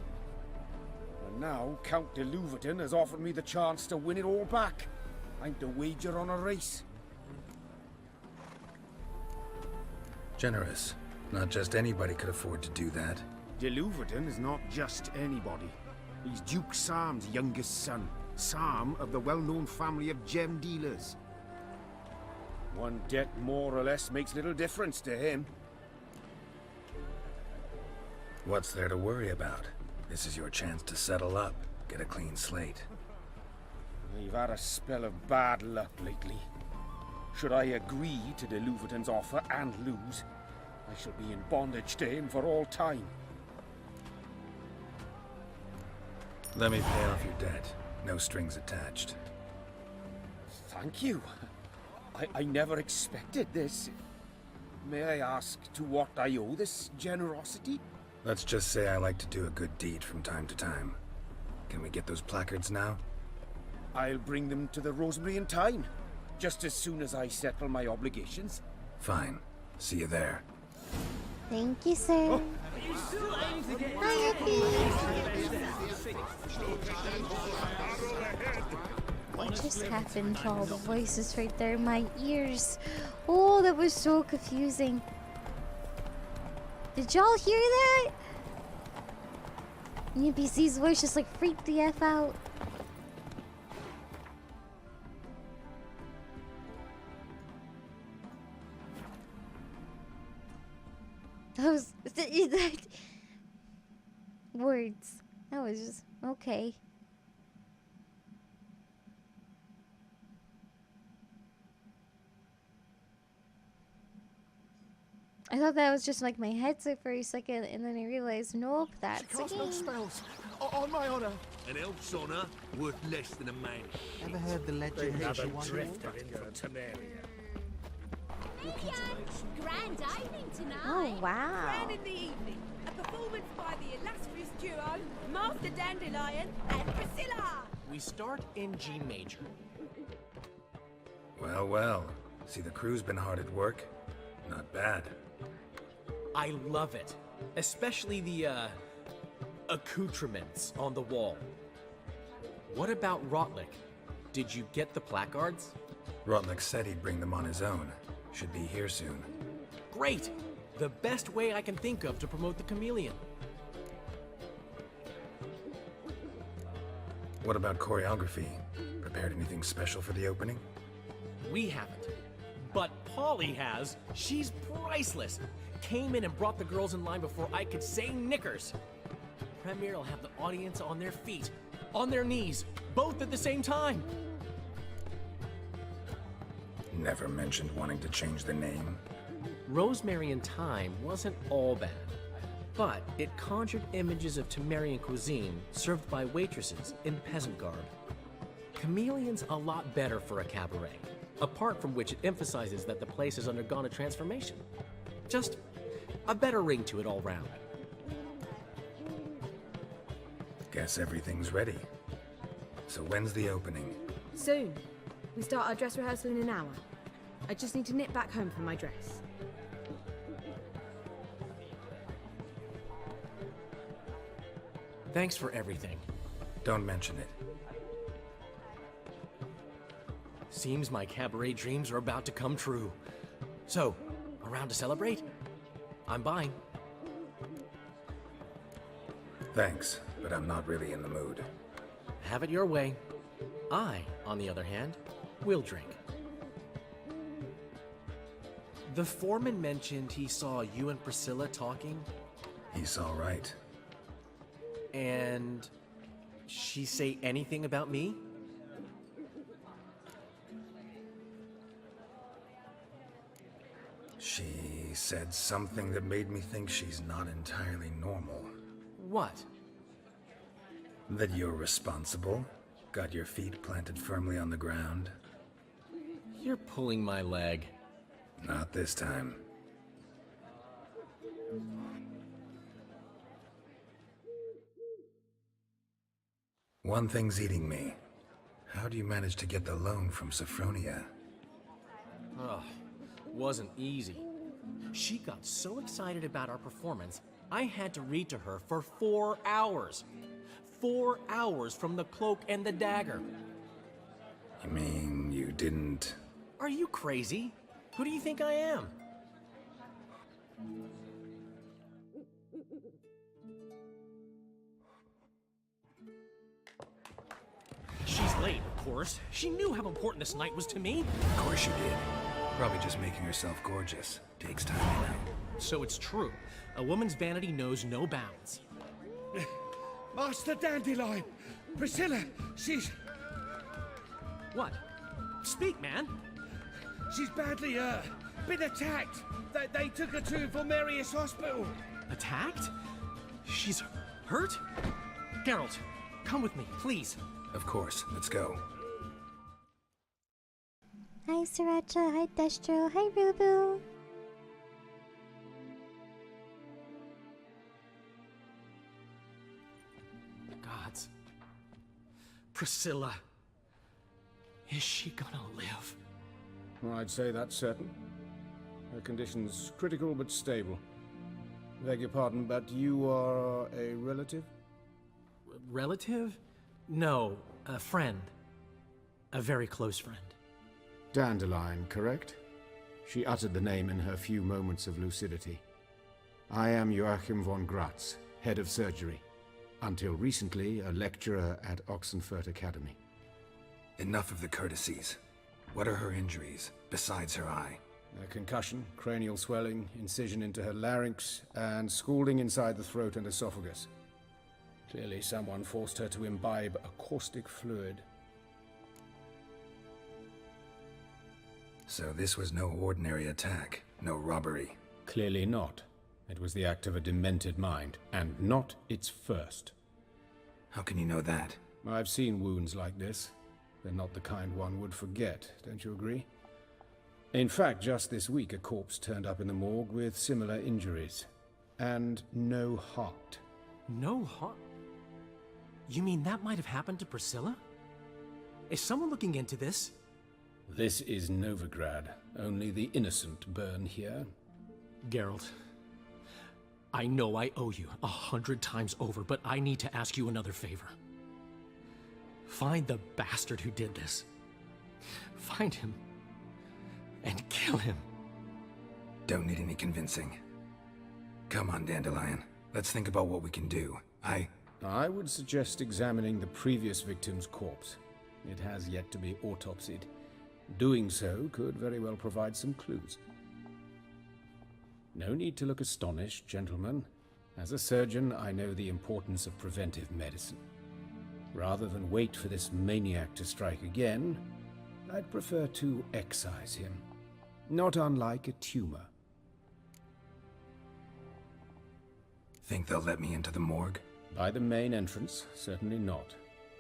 And now, Count de Louverton has offered me the chance to win it all back. I'm to wager on a race. Generous. Not just anybody could afford to do that. De Louverton is not just anybody. He's Duke Sam's youngest son. Sam of the well-known family of gem dealers. One debt more or less makes little difference to him. What's there to worry about? This is your chance to settle up, get a clean slate. I've had a spell of bad luck lately. Should I agree to de Louverton's offer and lose, I shall be in bondage to him for all time. Let me pay off your debt. No strings attached. Thank you. I never expected this. May I ask to what I owe this generosity? Let's just say I like to do a good deed from time to time. Can we get those placards now? I'll bring them to the Rosemary in time, just as soon as I settle my obligations. Fine. See you there. Thank you, sir. Hi, What just happened to all the voices right there in my ears? Oh, that was so confusing. Did y'all hear that? NPC's voice just like freaked the F out. That was words. That was just okay. I thought that was just like my headset for a second, and then I realized, nope, that's a Cast no game. spells. On my honor. An elf's honor worth less than a man. Ever heard the legend that she won? Grand evening tonight. Oh, wow. Grand in the evening. A performance by the illustrious duo, Master Dandelion and Priscilla. We start in G major. Well, well. See, the crew's been hard at work. Not bad. I love it. Especially the, accoutrements on the wall. What about Rotlick? Did you get the placards? Rotlick said he'd bring them on his own. Should be here soon. Great! The best way I can think of to promote the Chameleon. What about choreography? Prepared anything special for the opening? We haven't. But Polly has. She's priceless. Came in and brought the girls in line before I could say knickers. Premiere will have the audience on their feet, on their knees, both at the same time. Never mentioned wanting to change the name. Rosemary and Thyme wasn't all bad, but it conjured images of Temerian cuisine served by waitresses in peasant garb. Chameleon's a lot better for a cabaret, apart from which it emphasizes that the place has undergone a transformation. Just a better ring to it all round. Guess everything's ready. So when's the opening? Soon. We start our dress rehearsal in an hour. I just need to nip back home for my dress. Thanks for everything. Don't mention it. Seems my cabaret dreams are about to come true. So, around to celebrate? I'm buying. Thanks, but I'm not really in the mood. Have it your way. I, on the other hand, will drink. The foreman mentioned he saw you and Priscilla talking. He saw right. And she say anything about me? She said something that made me think she's not entirely normal. What? That you're responsible, got your feet planted firmly on the ground. You're pulling my leg. Not this time. One thing's eating me. How do you manage to get the loan from Sophronia? Ugh, wasn't easy. She got so excited about our performance, I had to read to her for 4 hours. 4 hours from The Cloak and the Dagger. You mean you didn't... Are you crazy? Who do you think I am? She's late, of course. She knew how important this night was to me. Of course she did. Probably just making herself gorgeous. Takes time, you know. So it's true. A woman's vanity knows no bounds. Master Dandelion! Priscilla, she's... What? Speak, man! She's badly, been attacked. They took her to Vulmerius Hospital. Attacked? She's hurt? Geralt, come with me, please. Of course, let's go. Hi Sriracha, hi Destro, hi Rubu. Gods. Priscilla. Is she gonna live? I'd say that's certain. Her condition's critical but stable. Beg your pardon, but you are a relative? Relative? No, a friend. A very close friend. Dandelion, correct? She uttered the name in her few moments of lucidity. I am Joachim von Gratz, head of surgery. Until recently, a lecturer at Oxenfurt Academy. Enough of the courtesies. What are her injuries, besides her eye? A concussion, cranial swelling, incision into her larynx, and scalding inside the throat and esophagus. Clearly someone forced her to imbibe a caustic fluid. So this was no ordinary attack, no robbery. Clearly not. It was the act of a demented mind, and not its first. How can you know that? I've seen wounds like this. They're not the kind one would forget, don't you agree? In fact, just this week a corpse turned up in the morgue with similar injuries. And no heart. No heart? You mean that might have happened to Priscilla? Is someone looking into this? This is Novigrad. Only the innocent burn here. Geralt, I know I owe you 100 times over, but I need to ask you another favor. Find the bastard who did this. Find him and kill him. Don't need any convincing. Come on, Dandelion. Let's think about what we can do. I would suggest examining the previous victim's corpse. It has yet to be autopsied. Doing so could very well provide some clues. No need to look astonished, gentlemen. As a surgeon, I know the importance of preventive medicine. Rather than wait for this maniac to strike again, I'd prefer to excise him. Not unlike a tumor. Think they'll let me into the morgue? By the main entrance, certainly not.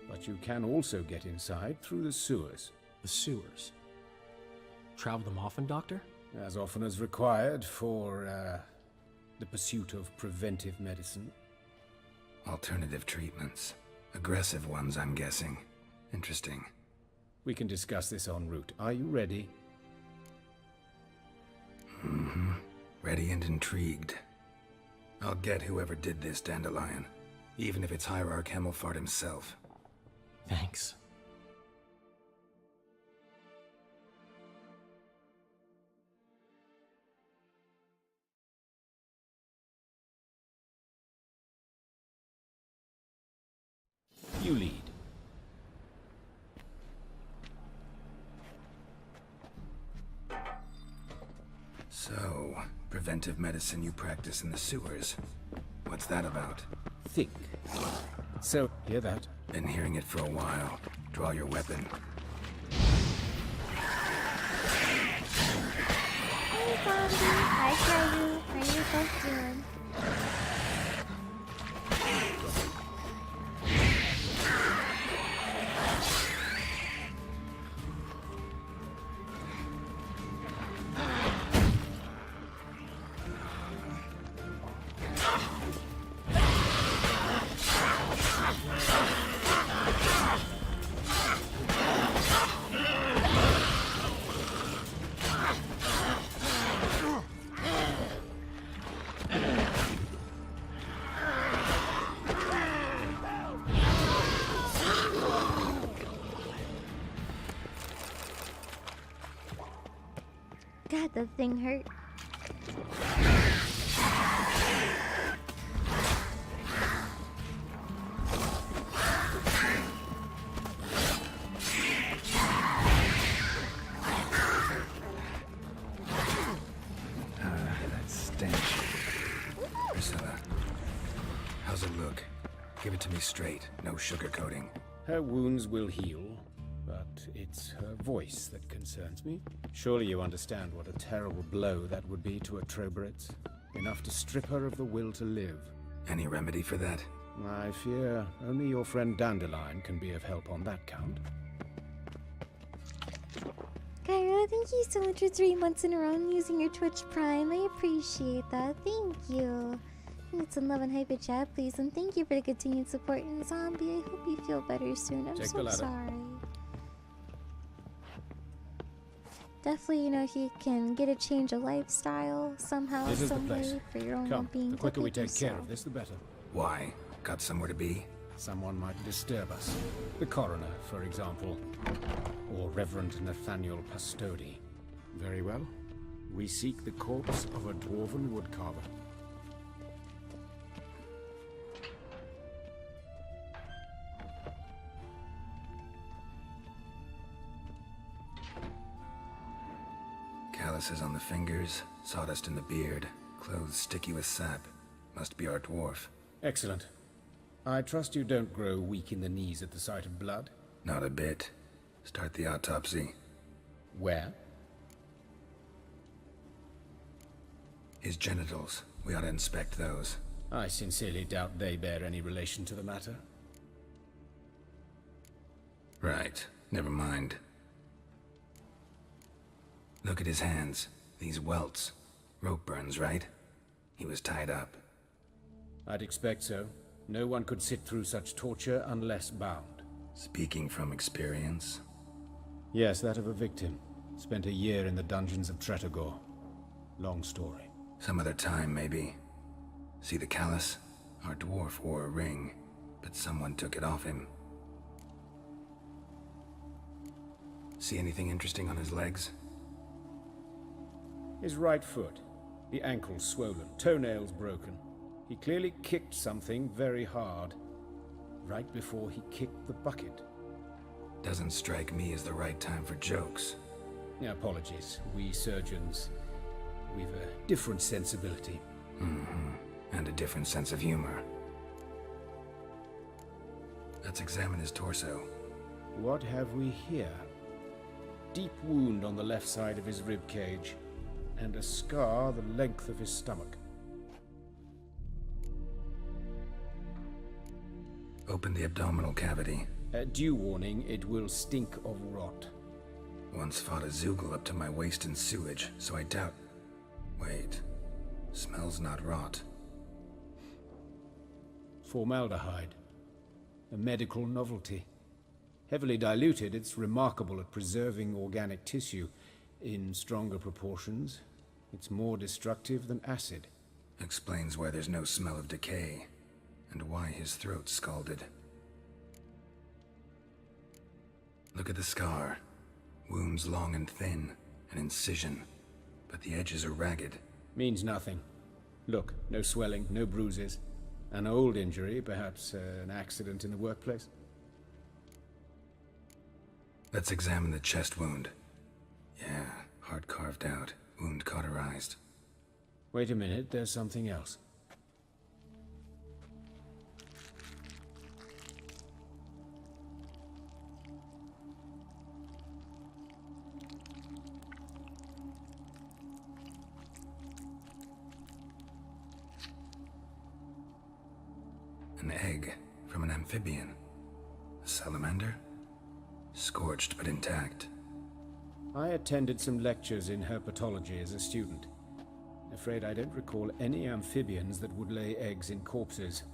But you can also get inside through the sewers. The sewers? Travel them often, Doctor? As often as required for, the pursuit of preventive medicine. Alternative treatments. Aggressive ones, I'm guessing. Interesting. We can discuss this en route. Are you ready? Mm-hmm. Ready and intrigued. I'll get whoever did this, Dandelion. Even if it's Hierarch Hemelfart himself. Thanks. You lead. So, preventive medicine you practice in the sewers. What's that about? Think. So, hear that? Been hearing it for a while. Draw your weapon. Hey, Zombie. Hi, Caillou. How are you both doing? God, that thing hurt. That stench. Priscilla, how's it look? Give it to me straight, no sugarcoating. Her wounds will heal, but it's her voice that concerns me. Surely you understand what a terrible blow that would be to a Troberet. Enough to strip her of the will to live. Any remedy for that? I fear only your friend Dandelion can be of help on that count. Cairo, thank you so much for 3 months in a row using your Twitch Prime. I appreciate that. Thank you. Need some love and hype chat, please. And thank you for the continued support in Zombie. I hope you feel better soon. I'm so sorry. Definitely, you know, he can get a change of lifestyle somehow, This is the some place. way for your own Come, well-being. the quicker we take care yourself. of this, the better. Why? Got somewhere to be? Someone might disturb us. The coroner, for example. Or Reverend Nathaniel Pastodi. Very well. We seek the corpse of a dwarven woodcarver. Calluses on the fingers, sawdust in the beard, clothes sticky with sap. Must be our dwarf. Excellent. I trust you don't grow weak in the knees at the sight of blood? Not a bit. Start the autopsy. Where? His genitals. We ought to inspect those. I sincerely doubt they bear any relation to the matter. Right. Never mind. Look at his hands. These welts. Rope burns, right? He was tied up. I'd expect so. No one could sit through such torture unless bound. Speaking from experience? Yes, that of a victim. Spent a year in the dungeons of Tretogor. Long story. Some other time, maybe. See the callus? Our dwarf wore a ring, but someone took it off him. See anything interesting on his legs? His right foot. The ankle swollen, toenails broken. He clearly kicked something very hard. Right before he kicked the bucket. Doesn't strike me as the right time for jokes. Apologies. We surgeons, we've a different sensibility. And a different sense of humor. Let's examine his torso. What have we here? Deep wound on the left side of his rib cage, and a scar the length of his stomach. Open the abdominal cavity. Due warning, it will stink of rot. Once fought a Zoogle up to my waist in sewage, so I doubt... Wait. Smells not rot. Formaldehyde. A medical novelty. Heavily diluted, it's remarkable at preserving organic tissue. In stronger proportions, it's more destructive than acid. Explains why there's no smell of decay, and why his throat's scalded. Look at the scar. Wounds long and thin, an incision, but the edges are ragged. Means nothing. Look, no swelling, no bruises. An old injury, perhaps an accident in the workplace. Let's examine the chest wound. Yeah, heart carved out, wound cauterized. Wait a minute, there's something else. An egg from an amphibian. A salamander? Scorched but intact. I attended some lectures in herpetology as a student. Afraid I don't recall any amphibians that would lay eggs in corpses.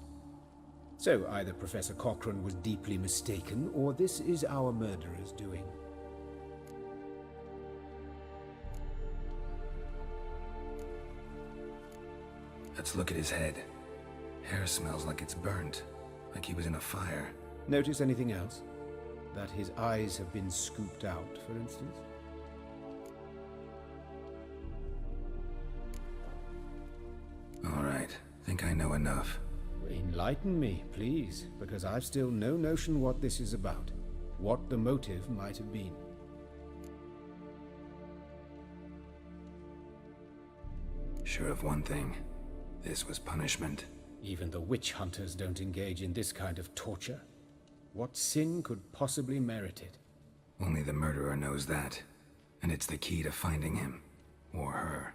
So either Professor Cochrane was deeply mistaken, or this is our murderer's doing. Let's look at his head. Hair smells like it's burnt, like he was in a fire. Notice anything else? That his eyes have been scooped out, for instance? All right, think I know enough. Enlighten me, please, because I've still no notion what this is about. What the motive might have been. Sure of one thing. This was punishment. Even the witch hunters don't engage in this kind of torture. What sin could possibly merit it? Only the murderer knows that, and it's the key to finding him. Or her.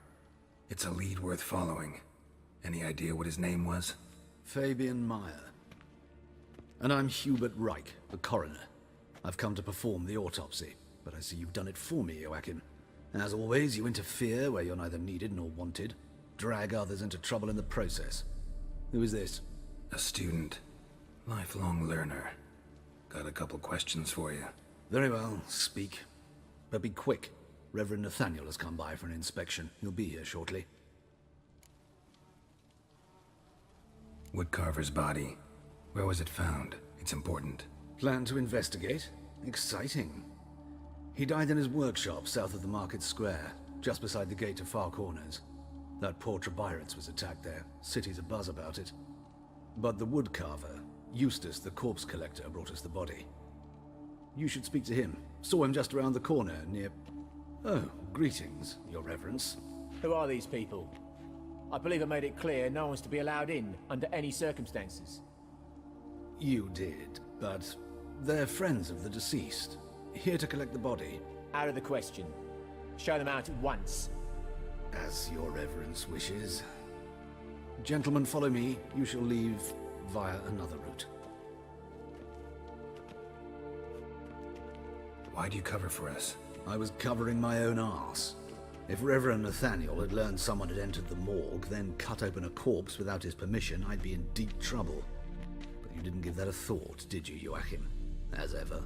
It's a lead worth following. Any idea what his name was? Fabian Meyer. And I'm Hubert Reich, the coroner. I've come to perform the autopsy, but I see you've done it for me, Joachim. As always, you interfere where you're neither needed nor wanted. Drag others into trouble in the process. Who is this? A student. Lifelong learner. Got a couple questions for you. Very well, speak. But be quick. Reverend Nathaniel has come by for an inspection. He'll be here shortly. Woodcarver's body. Where was it found? It's important. Plan to investigate? Exciting. He died in his workshop south of the market square, just beside the gate to Far Corners. That poor Trebirates was attacked there. City's abuzz about it. But the woodcarver, Eustace the corpse collector, brought us the body. You should speak to him. Saw him just around the corner near... Oh, greetings, your reverence. Who are these people? I believe I made it clear no one's to be allowed in under any circumstances. You did, but they're friends of the deceased. Here to collect the body. Out of the question. Show them out at once. As your reverence wishes. Gentlemen, follow me. You shall leave via another route. Why'd you cover for us? I was covering my own arse. If Reverend Nathaniel had learned someone had entered the morgue, then cut open a corpse without his permission, I'd be in deep trouble. But you didn't give that a thought, did you, Joachim? As ever.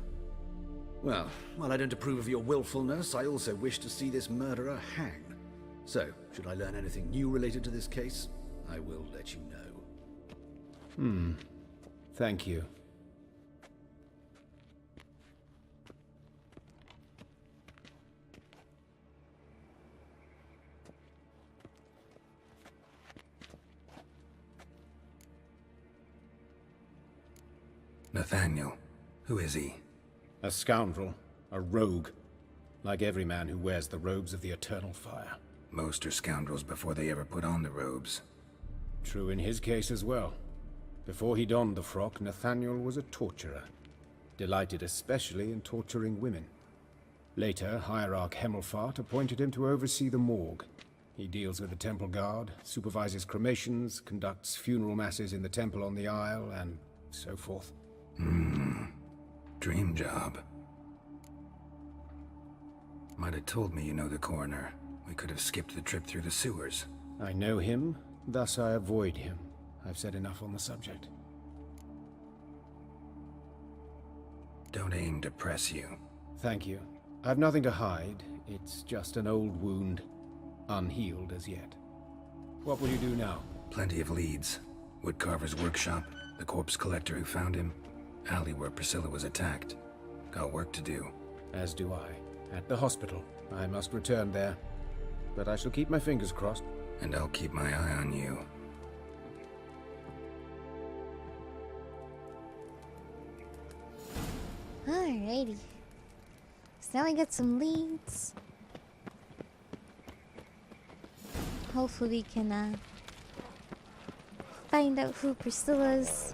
Well, while I don't approve of your willfulness, I also wish to see this murderer hang. So, should I learn anything new related to this case, I will let you know. Thank you. Nathaniel. Who is he? A scoundrel. A rogue. Like every man who wears the robes of the Eternal Fire. Most are scoundrels before they ever put on the robes. True in his case as well. Before he donned the frock, Nathaniel was a torturer. Delighted especially in torturing women. Later, Hierarch Hemelfart appointed him to oversee the morgue. He deals with the temple guard, supervises cremations, conducts funeral masses in the temple on the Isle, and so forth. Dream job. Might have told me you know the coroner. We could have skipped the trip through the sewers. I know him, thus I avoid him. I've said enough on the subject. Don't aim to press you. Thank you. I've nothing to hide. It's just an old wound, unhealed as yet. What will you do now? Plenty of leads. Woodcarver's workshop, the corpse collector who found him, alley where Priscilla was attacked. Got work to do. As do I. At the hospital. I must return there. But I shall keep my fingers crossed. And I'll keep my eye on you. Alrighty. So now we get some leads. Hopefully we can find out who Priscilla's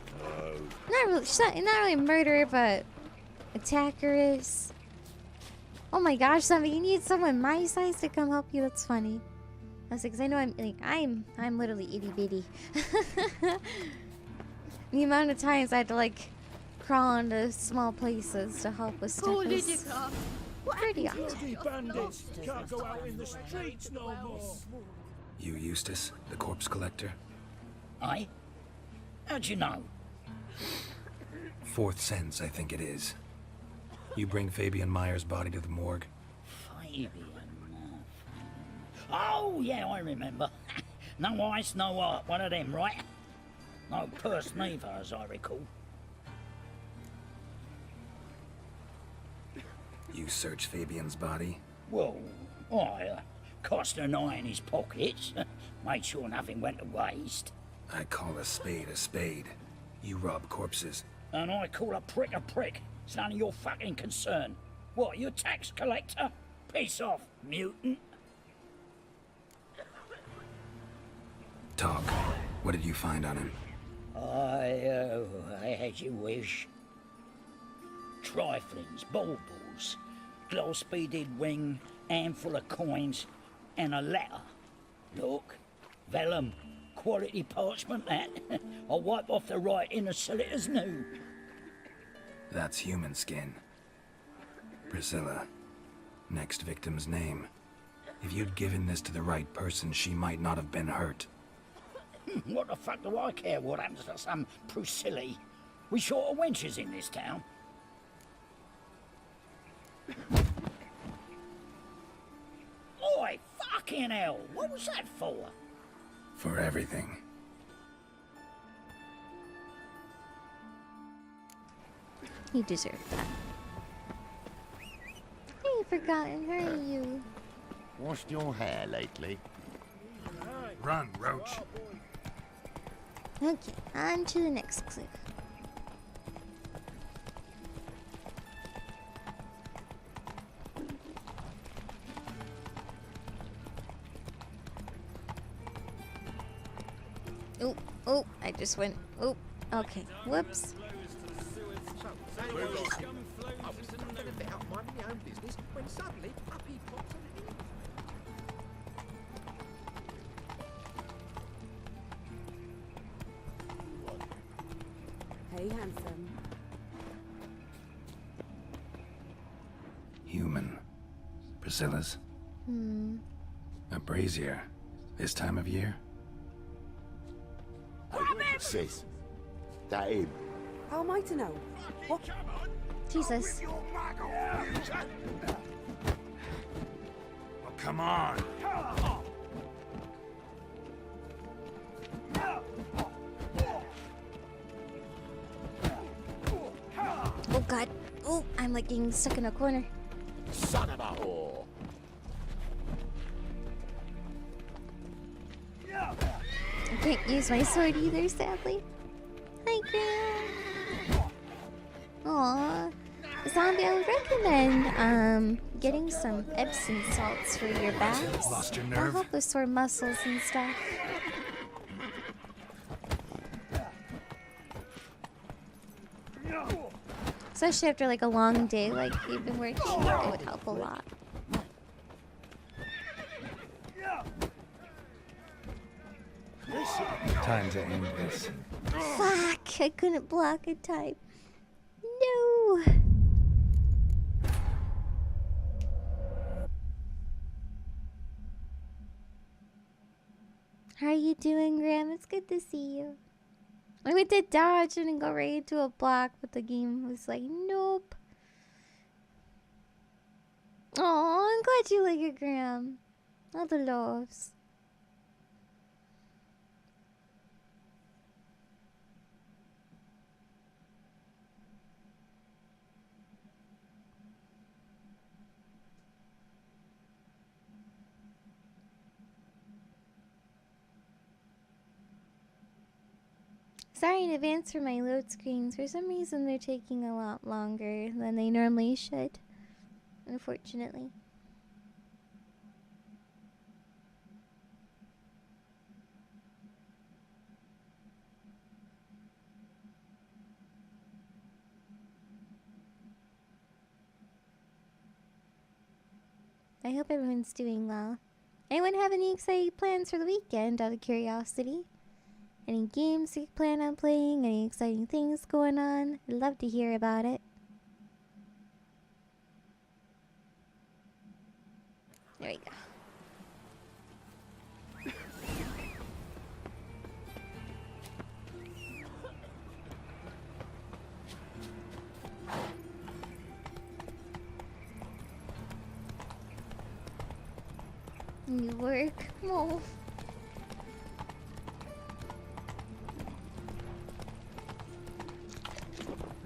she's not really a murderer, but attacker is. Oh my gosh, Zombie, you need someone my size to come help you? That's funny. I was like, 'cause I know I'm literally itty bitty. The amount of times I had to like crawl into small places to help with stuff is pretty often. Bandits can't go out in the streets no more. You Eustace, the corpse collector? Aye? How'd you know? Fourth sense, I think it is. You bring Fabian Meyer's body to the morgue? Fabian. Oh, yeah, I remember. No ice, no art. One of them, right? No purse neither, as I recall. You searched Fabian's body? Well, I cast an eye in his pockets. Made sure nothing went to waste. I call a spade a spade. You rob corpses. And I call a prick a prick. It's none of your fucking concern. What, you a tax collector? Piss off, mutant. Talk. What did you find on him? I as you wish. Triflings, baubles, gloss-beaded ring, handful of coins, and a letter. Look, vellum, quality parchment that. I'll wipe off the writing and sell it as new. That's human skin. Priscilla. Next victim's name. If you'd given this to the right person, she might not have been hurt. What the fuck do I care what happens to some Priscilla? We short of wenches in this town. Oi, fucking hell! What was that for? For everything. You deserve that. I ain't forgotten, how are you? Washed your hair lately? Run, Roach. Okay, on to the next clue. Oh, I just went. Oh, okay. Whoops. Hey, handsome. Human. Priscilla's. A brazier. This time of year? Sis, that him? How am I to know? What? Jesus. Oh, come on. Oh god. Oh, I'm like getting stuck in a corner. Son of a whore. I can't use my sword either, sadly. Hi, Graham. Aww. Zombie, I would recommend getting some Epsom salts for your backs. Lost your That'll nerve? help with sore muscles and stuff. Especially after like a long day, like you've been working, it would help a lot. Time to end this. Fuck! I couldn't block in time. No! How are you doing, Graham? It's good to see you. I went to dodge and go right into a block, but the game was like, nope. Oh, I'm glad you like it, Graham. All the loves. Sorry in advance for my load screens. For some reason, they're taking a lot longer than they normally should. Unfortunately. I hope everyone's doing well. Anyone have any exciting plans for the weekend, out of curiosity? Any games you plan on playing? Any exciting things going on? I'd love to hear about it. There we go. You work? Oh.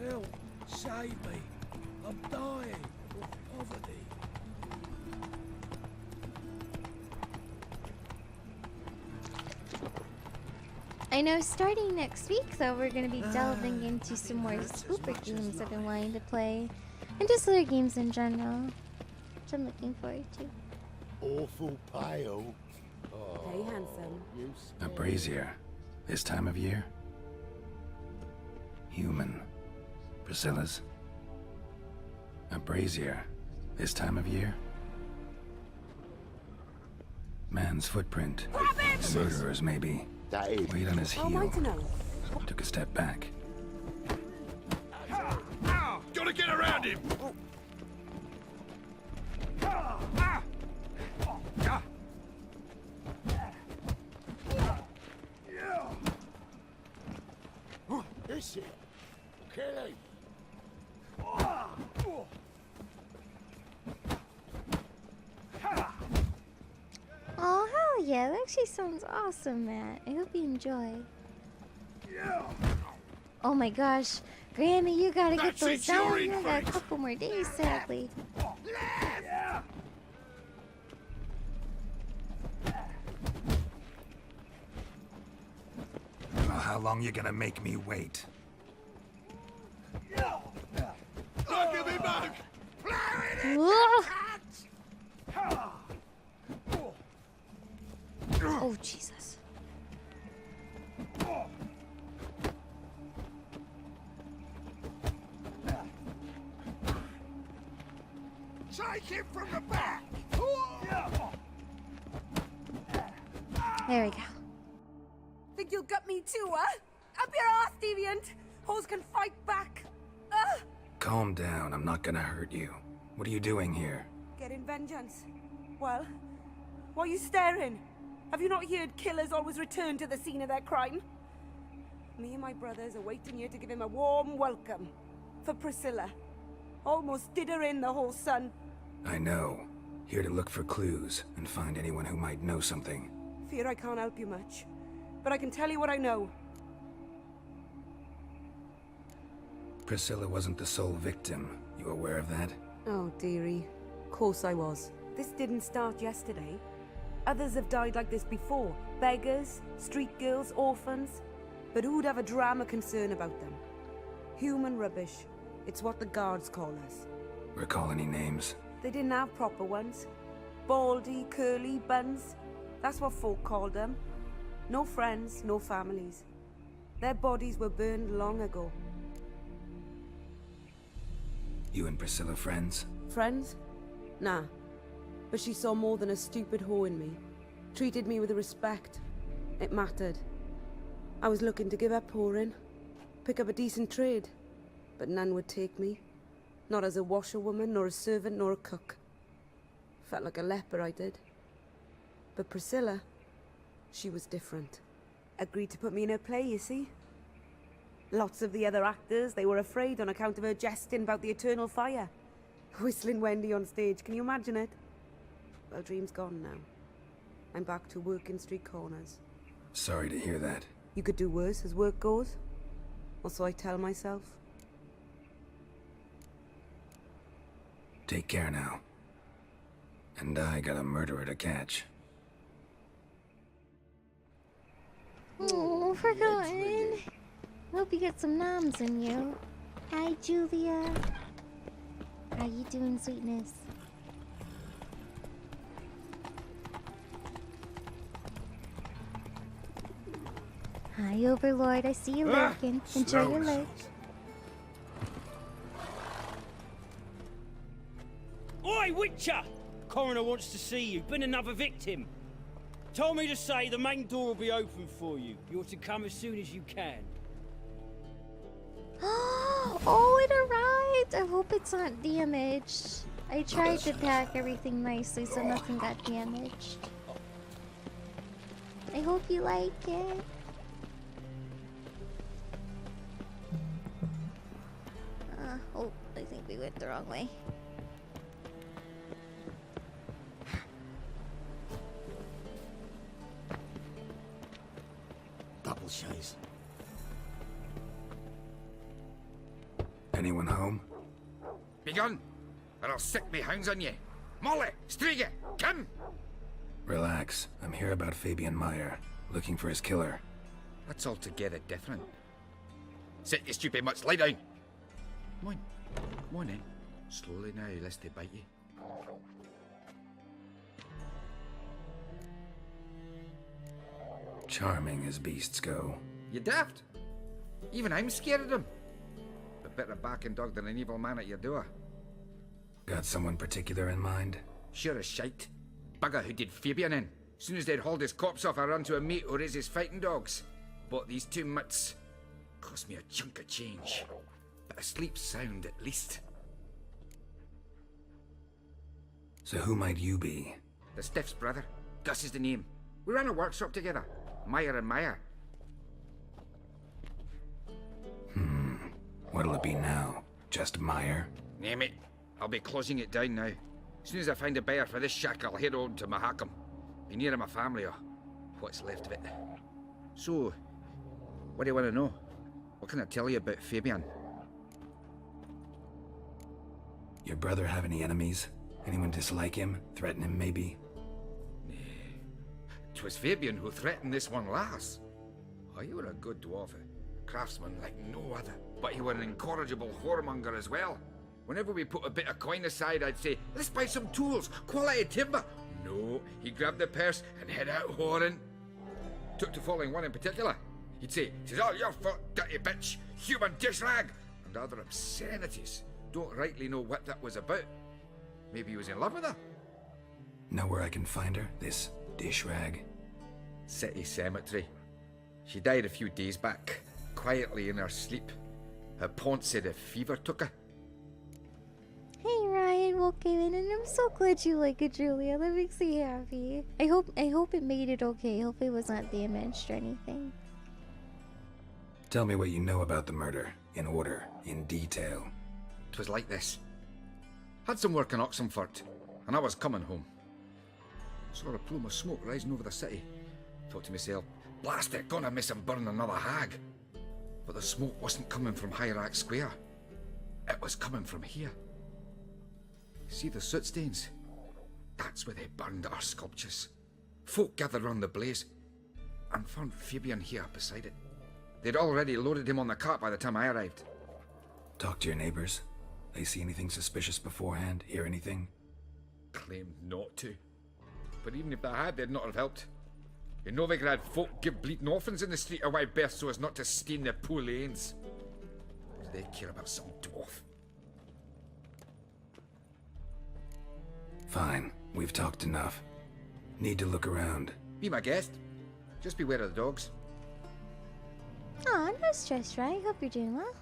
Help! Save me! I'm dying of poverty. I know starting next week, though, we're going to be delving into some more spooper games I've been wanting to play. And just other games in general, which I'm looking forward to. Awful pale. Hey, handsome. A brazier. This time of year? Human. Priscilla's. A brazier. This time of year? Man's footprint. A murderer's, maybe. Weight on his How am I heel. to know? Took a step back. Gotta get around him! This it. Kill him. Oh, hell yeah. That actually sounds awesome, Matt. I hope you enjoy. Oh my gosh. Grammy, you gotta get those down. I got a couple more days, sadly. Well, how long you gonna make me wait? Look at me, mug! Oh, Jesus. Take him from the back! There we go. Think you'll gut me too, huh? Up your ass, deviant! Hoes can fight back! Calm down, I'm not gonna hurt you. What are you doing here? Getting vengeance. Well, why are you staring? Have you not heard killers always return to the scene of their crime? Me and my brothers are waiting here to give him a warm welcome. For Priscilla. Almost did her in, the whole son. I know. Here to look for clues and find anyone who might know something. Fear I can't help you much. But I can tell you what I know. Priscilla wasn't the sole victim. You aware of that? Oh, dearie. Of course I was. This didn't start yesterday. Others have died like this before. Beggars, street girls, orphans. But who'd have a drama concern about them? Human rubbish. It's what the guards call us. Recall any names? They didn't have proper ones. Baldy, curly, buns. That's what folk called them. No friends, no families. Their bodies were burned long ago. You and Priscilla friends? Friends? Nah. But she saw more than a stupid whore in me. Treated me with respect. It mattered. I was looking to give up whoring. Pick up a decent trade. But none would take me. Not as a washerwoman, nor a servant, nor a cook. Felt like a leper, I did. But Priscilla, she was different. Agreed to put me in her play, you see. Lots of the other actors, they were afraid on account of her jesting about the eternal fire. Whistling Wendy on stage, can you imagine it? Well, dream's gone now. I'm back to working street corners. Sorry to hear that. You could do worse as work goes. Or so I tell myself. Take care now. And I got a murderer to catch. Oh, forgotten. Hope you get some noms in you. Hi, Julia. How you doing, sweetness? Hi, Overlord. I see you lurking. Enjoy your lurk. Oi, Witcher! Coroner wants to see you. Been another victim. Told me to say the main door will be open for you. You're to come as soon as you can. Oh, it arrived! I hope it's not damaged. I tried to pack everything nicely so nothing got damaged. I hope you like it. Oh, I think we went the wrong way. Double chase. Anyone home? Begone, or I'll sick me hounds on you. Molly, Striga, come! Relax. I'm here about Fabian Meyer, looking for his killer. That's altogether different. Sit, you stupid much, lie down. Come on, come on in. Slowly now, lest they bite you. Charming as beasts go. You daft. Even I'm scared of them. A better barking dog than an evil man at your door. Got someone particular in mind? Sure as shite. Bugger who did Fabian in. Soon as they'd hauled his corpse off, I run to a mate who raises fighting dogs. Bought these 2 mutts. Cost me a chunk of change. But I sleep sound at least. So who might you be? The Stiff's brother. Gus is the name. We ran a workshop together. Meyer and Meyer. What'll it be now? Just Meyer? Name it. I'll be closing it down now. As soon as I find a buyer for this shack, I'll head on to Mahakam. Be near my family, or what's left of it. So, what do you want to know? What can I tell you about Fabian? Your brother have any enemies? Anyone dislike him? Threaten him, maybe? 'Twas Fabian who threatened this one last. Oh, you were a good dwarf, a craftsman like no other. But you were an incorrigible whoremonger as well. Whenever we put a bit of coin aside, I'd say, let's buy some tools, quality timber. No, he grabbed the purse and head out whoring. Took to following one in particular. He'd say, "'Tis all your fault, dirty bitch, human dish rag," and other obscenities. Don't rightly know what that was about. Maybe he was in love with her? Know where I can find her? This dish rag? City Cemetery. She died a few days back, quietly in her sleep. Her pont said a fever took her. Hey Ryan, welcome in, and I'm so glad you like it, Julia. That makes me happy. I hope it made it okay. Hope it was not damaged or anything. Tell me what you know about the murder, in order, in detail. 'Twas like this. Had some work in Oxenfurt, and I was coming home. Saw a plume of smoke rising over the city. Thought to myself, blast it, gonna miss him burn another hag. But the smoke wasn't coming from Hyrax Square. It was coming from here. See the soot stains? That's where they burned our sculptures. Folk gathered round the blaze, and found Fabian here beside it. They'd already loaded him on the cart by the time I arrived. Talk to your neighbors. They see anything suspicious beforehand? Hear anything? Claimed not to. But even if they had, they'd not have helped. In Novigrad, folk give bleeding orphans in the street a wide berth so as not to stain their poor lanes. Do they care about some dwarf? Fine. We've talked enough. Need to look around. Be my guest. Just beware of the dogs. Aw, no stress, right? Hope you're doing well.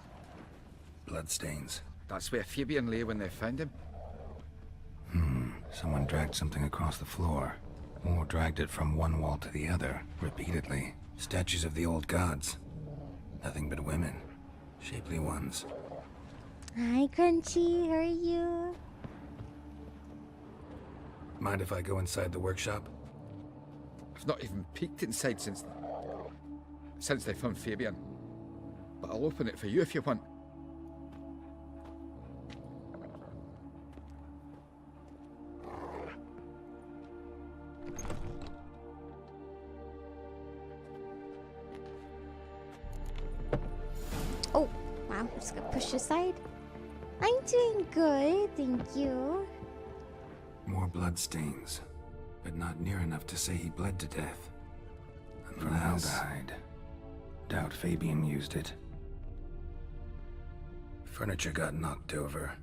Bloodstains. That's where Fabian lay when they found him. Someone dragged something across the floor. Or dragged it from one wall to the other, repeatedly. Statues of the old gods. Nothing but women. Shapely ones. Hi, Crunchy. How are you? Mind if I go inside the workshop? I've not even peeked inside since they found Fabian. But I'll open it for you if you want. Oh, wow. I'm just gonna push aside. I'm doing good, thank you. More bloodstains. But not near enough to say he bled to death. Formaldehyde. Doubt Fabian used it. Furniture got knocked over.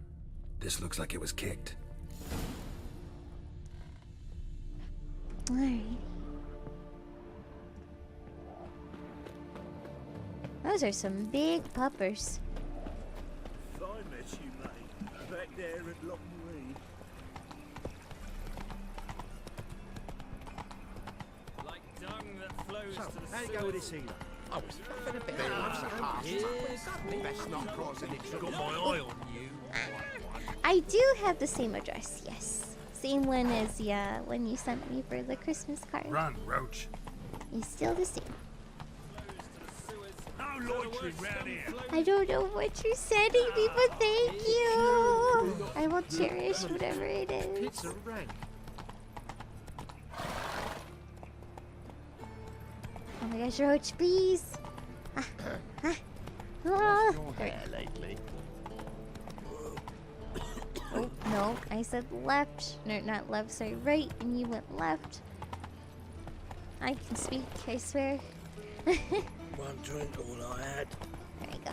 This looks like it was kicked. Alright. Those are some big puppers. If I met you, mate, back there at Loch Marine. Like dung that flows So, to the how you go with this healer? I was having a bit of Best not cross any Got my eye on you. I do have the same address, yes. Same one as when you sent me for the Christmas card. Run, Roach. It's still the same. No loitering round here. I don't know what you're sending me, but thank you. I will cherish whatever it is. Pizza rank. Oh my gosh, Roach, please. There. lately. Oh, no, I said left. No, not left, sorry, right, and you went left. I can speak, I swear. One drink, all I had. There you go.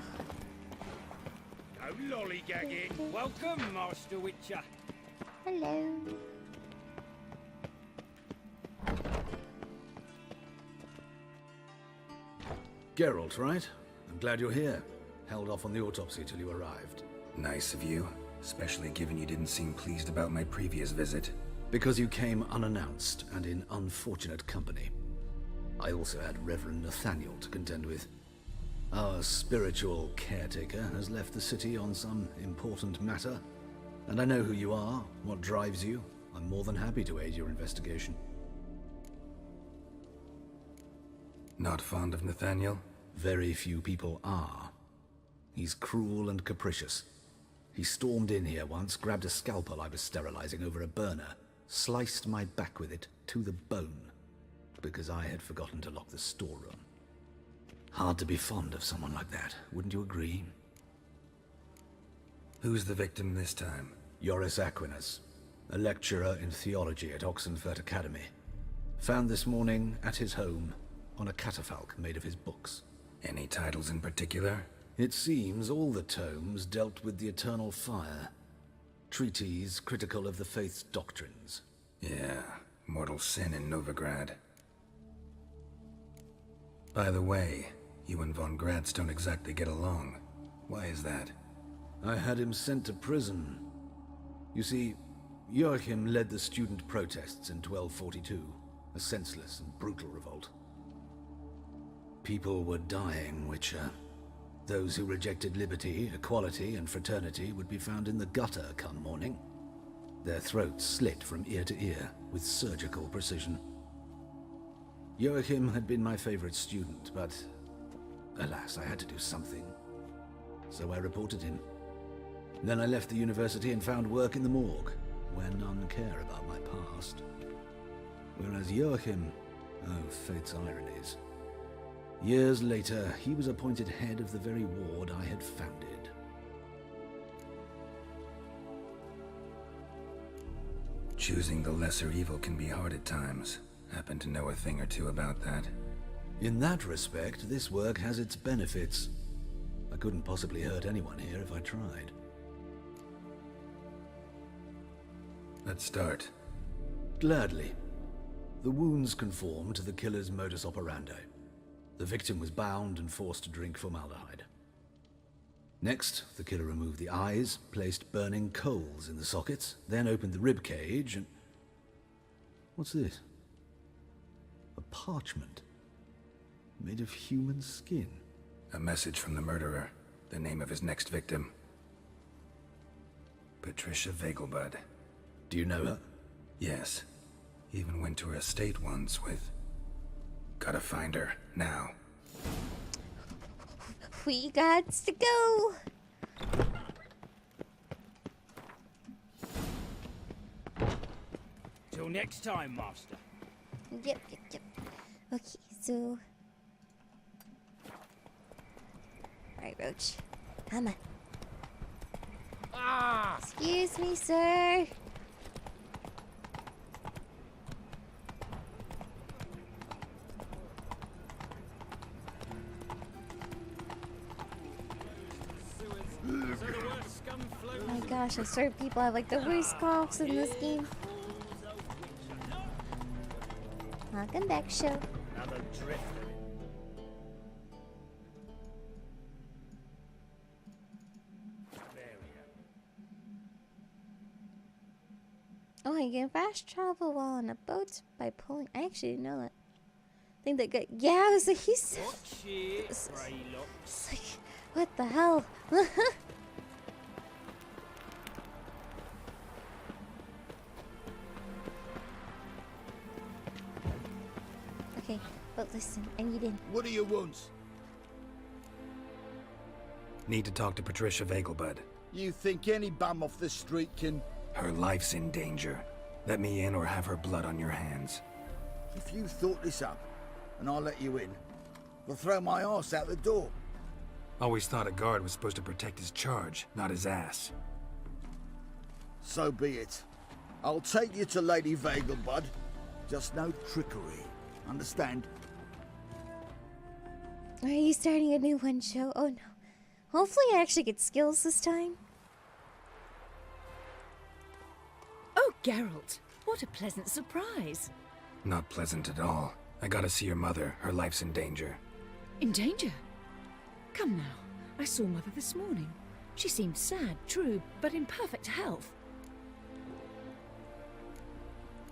No lollygagging. Welcome, Master Witcher. Hello. Geralt, right? I'm glad you're here. Held off on the autopsy till you arrived. Nice of you. Especially given you didn't seem pleased about my previous visit. Because you came unannounced and in unfortunate company. I also had Reverend Nathaniel to contend with. Our spiritual caretaker has left the city on some important matter. And I know who you are, what drives you. I'm more than happy to aid your investigation. Not fond of Nathaniel? Very few people are. He's cruel and capricious. He stormed in here once, grabbed a scalpel I was sterilizing over a burner, sliced my back with it to the bone, because I had forgotten to lock the storeroom. Hard to be fond of someone like that, wouldn't you agree? Who's the victim this time? Joris Aquinas, a lecturer in theology at Oxenfurt Academy. Found this morning at his home on a catafalque made of his books. Any titles in particular? It seems all the tomes dealt with the eternal fire. Treatises critical of the faith's doctrines. Yeah, mortal sin in Novigrad. By the way, you and von Gratz don't exactly get along. Why is that? I had him sent to prison. You see, Joachim led the student protests in 1242, a senseless and brutal revolt. People were dying, Witcher. Those who rejected liberty, equality, and fraternity would be found in the gutter come morning. their throats slit from ear to ear with surgical precision. Joachim had been my favorite student, but alas, I had to do something. So I reported him. Then I left the university and found work in the morgue, where none care about my past. Whereas Joachim, oh, fate's ironies. Years later, he was appointed head of the very ward I had founded. Choosing the lesser evil can be hard at times. Happen to know a thing or two about that. In that respect, this work has its benefits. I couldn't possibly hurt anyone here if I tried. Let's start. Gladly. The wounds conform to the killer's modus operandi. The victim was bound and forced to drink formaldehyde. Next, the killer removed the eyes, placed burning coals in the sockets, then opened the rib cage and... What's this? A parchment. Made of human skin. A message from the murderer. The name of his next victim. Patricia Vegelbud. Do you know her? Yes. Even went to her estate once with... Gotta find her, now. We got to go. Till next time, Master. Yep. Okay, so... Alright, Roach. Come on. Excuse me, sir. Oh my gosh, I swear people have like the worst coughs in this game. Welcome back, show. Another drifter. Oh, you can fast travel while on a boat by pulling. I actually didn't know that. I think that guy. Yeah, I was like, he's. Watch it, Greylock. It's like, what the hell? Okay, but listen, I need in. What do you want? Need to talk to Patricia Vegelbud. You think any bum off the street can... Her life's in danger. Let me in or have her blood on your hands. If you thought this up, and I'll let you in, I'll throw my ass out the door. Always thought a guard was supposed to protect his charge, not his ass. So be it. I'll take you to Lady Vegelbud. Just no trickery. Understand? Are you starting a new one show? Oh no. Hopefully I actually get skills this time. Oh, Geralt, what a pleasant surprise. Not pleasant at all. I gotta see your mother. Her life's in danger. In danger? Come now, I saw Mother this morning. She seemed sad, true, but in perfect health.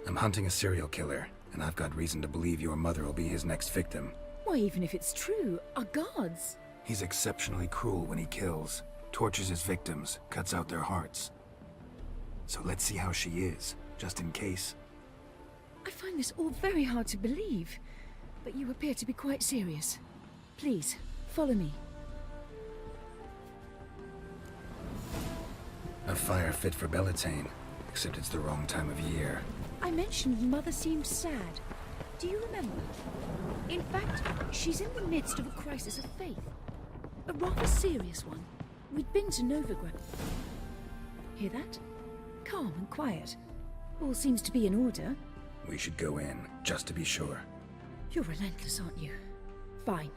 I'm hunting a serial killer, and I've got reason to believe your mother will be his next victim. Why, even if it's true, our guards... He's exceptionally cruel when he kills, tortures his victims, cuts out their hearts. So let's see how she is, just in case. I find this all very hard to believe, but you appear to be quite serious. Please, follow me. A fire fit for Bellatane, except it's the wrong time of year. I mentioned Mother seemed sad. Do you remember? In fact, she's in the midst of a crisis of faith. A rather serious one. We'd been to Novigrad. Hear that? Calm and quiet. All seems to be in order. We should go in, just to be sure. You're relentless, aren't you? Fine.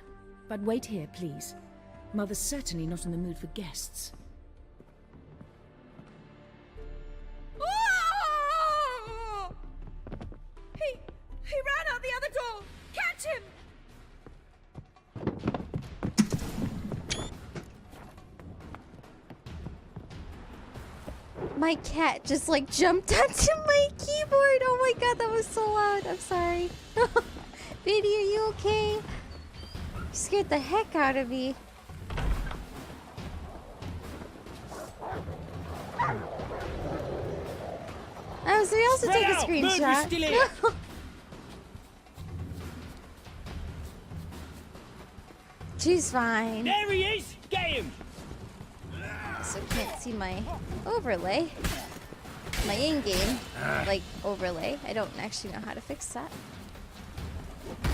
But wait here, please. Mother's certainly not in the mood for guests. He ran out the other door! Catch him! My cat just like jumped onto my keyboard. Oh my god, that was so loud. I'm sorry. Biddy, are you okay? You scared the heck out of me. Oh, so we also Spread take a out! Murder's screenshot. still here. She's fine. There he is! Get him! So can't see my overlay. My in-game, like, overlay. I don't actually know how to fix that.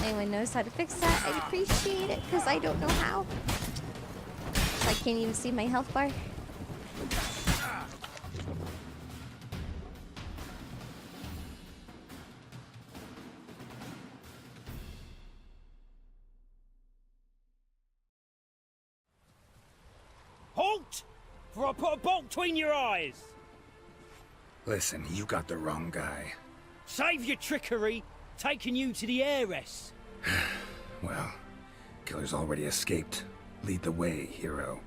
Anyone knows how to fix that, I'd appreciate it, because I don't know how. I can't even see my health bar. Halt! For I put a bolt between your eyes! Listen, you got the wrong guy. Save your trickery, taking you to the heiress. Well, killer's already escaped. Lead the way, hero.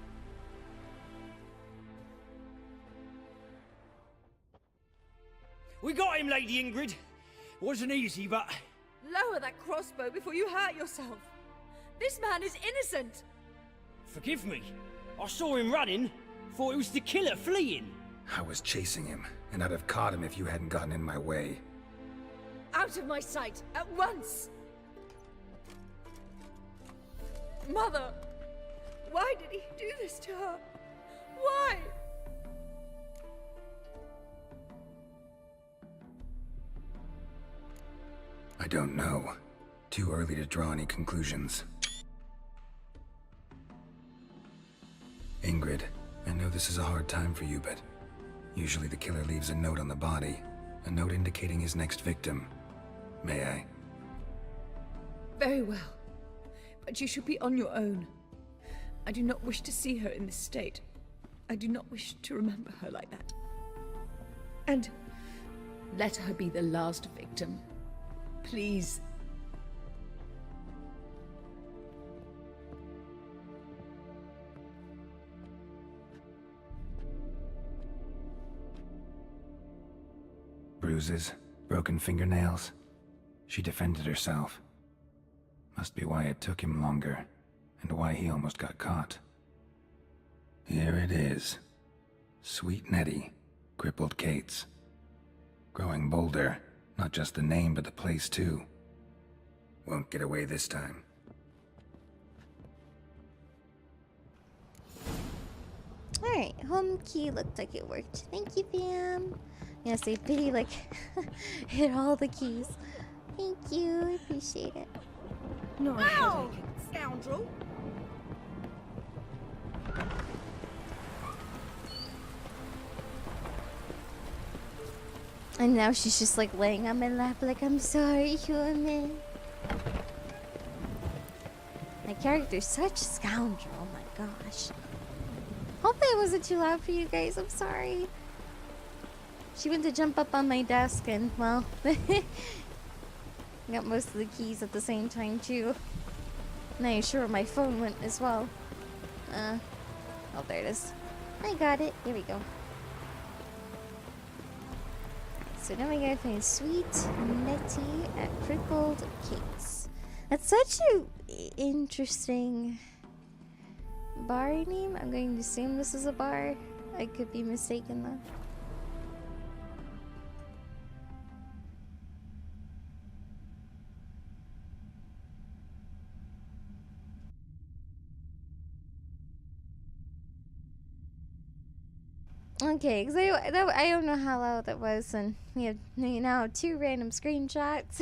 We got him, Lady Ingrid. Wasn't easy, but... Lower that crossbow before you hurt yourself. This man is innocent. Forgive me. I saw him running. Thought it was the killer fleeing. I was chasing him, and I'd have caught him if you hadn't gotten in my way. Out of my sight, at once! Mother! Why did he do this to her? Why? I don't know. Too early to draw any conclusions. Ingrid, I know this is a hard time for you, but usually the killer leaves a note on the body. A note indicating his next victim. May I? Very well. But you should be on your own. I do not wish to see her in this state. I do not wish to remember her like that. And let her be the last victim. Please. Bruises, broken fingernails. She defended herself. Must be why it took him longer, and why he almost got caught. Here it is. Sweet Nettie, crippled Kate's. Growing bolder, not just the name but the place too. Won't get away this time. Alright, home key looked like it worked. Thank you, fam. Yeah, say Biddy like hit all the keys. Thank you, I appreciate it. No, Ow! Scoundrel! And now she's just like laying on my lap like, I'm sorry, human. My character's such a scoundrel, oh my gosh. Hopefully it wasn't too loud for you guys, I'm sorry. She went to jump up on my desk and, well, got most of the keys at the same time too. Not even sure where my phone went as well. Oh, there it is. I got it, here we go. So now we gotta find Sweet Nettie at Crippled Kate's. That's such a interesting bar name. I'm going to assume this is a bar. I could be mistaken though. Okay, because I don't know how loud that was, and we have now 2 random screenshots.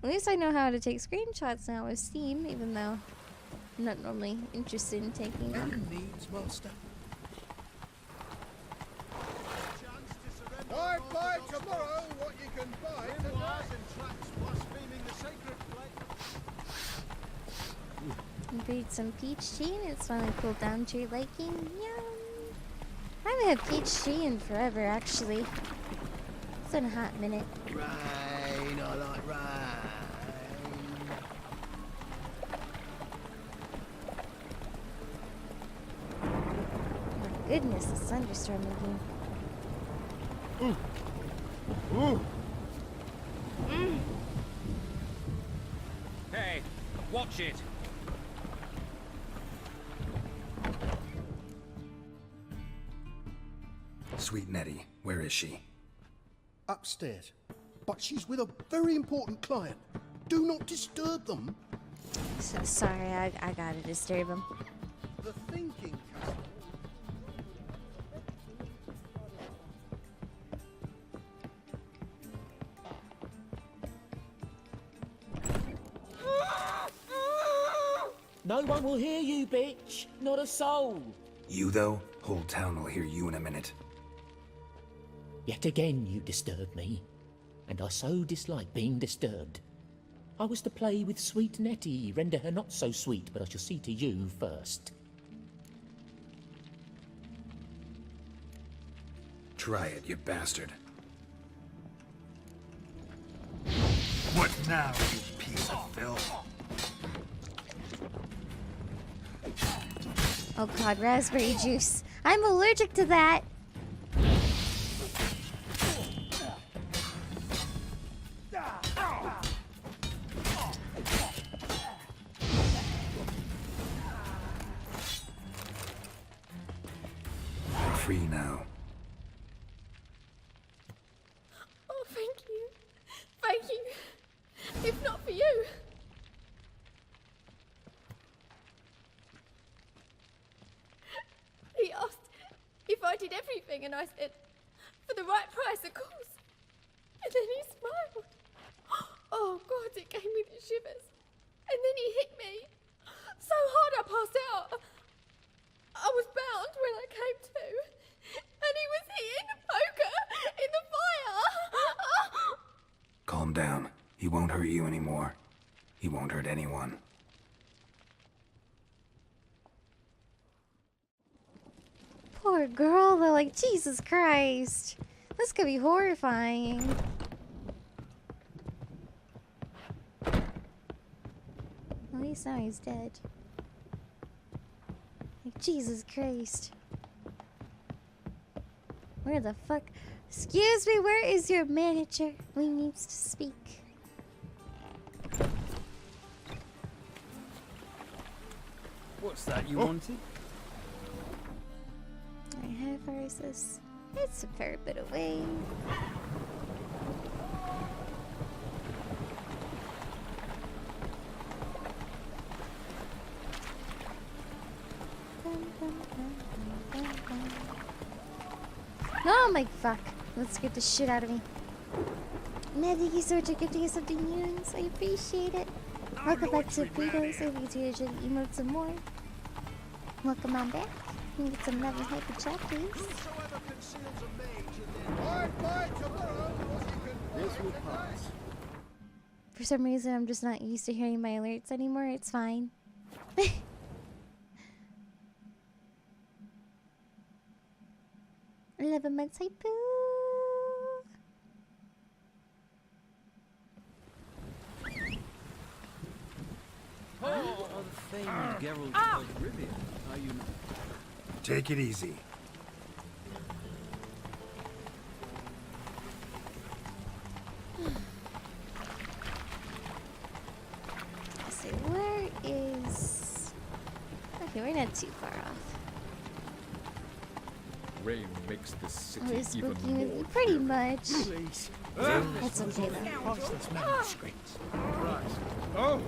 At least I know how to take screenshots now with Steam, even though I'm not normally interested in taking them. Needs, master. I buy tomorrow what you can buy tonight. Brewed some peach tea, and it's finally cooled down to your liking. Yum! I haven't had peach tea in forever, actually. It's been a hot minute. Rain, I like rain. My goodness, the thunderstorm again. Hey, watch it. Sweet Nettie, where is she? Upstairs. But she's with a very important client. Do not disturb them. Sorry, I gotta disturb him. The thinking castle. No one will hear you, bitch. Not a soul. You, though? Whole town will hear you in a minute. Yet again you disturb me, and I so dislike being disturbed. I was to play with sweet Nettie, render her not so sweet, but I shall see to you first. Try it, you bastard. What now, you piece of filth? Oh god, raspberry juice. I'm allergic to that. You're free now. Oh, thank you. Thank you. If not for you. He asked if I did everything, and I said, for the right price, of course. And then he smiled. Oh, God, it gave me the shivers. And then he hit me so hard I passed out. I was bound when I came to. And he was hitting the poker in the fire. Calm down. He won't hurt you anymore. He won't hurt anyone. Poor girl, though, like, Jesus Christ. This could be horrifying. At least now he's dead. Like, Jesus Christ. Where the fuck? Excuse me, where is your manager? We needs to speak. What's that you wanted? How far is this? It's a fair bit away. Oh my fuck. That scared the shit out of me. Ned, thank you so much for gifting us something new. I appreciate it. Welcome back to Burritos. I think you should emote some more. Welcome on back. Can you get some love and hype and chat, please? This will pass. For some reason, I'm just not used to hearing my alerts anymore. It's fine. 11 months, I poo. Oh, the famed Geralt of Rivia. Are you not? Take it easy. So where is... Okay, we're not too far off. Rain makes the city I was even working more with you pretty much. Please. That's okay though. Priceless manuscripts. Right. Oh!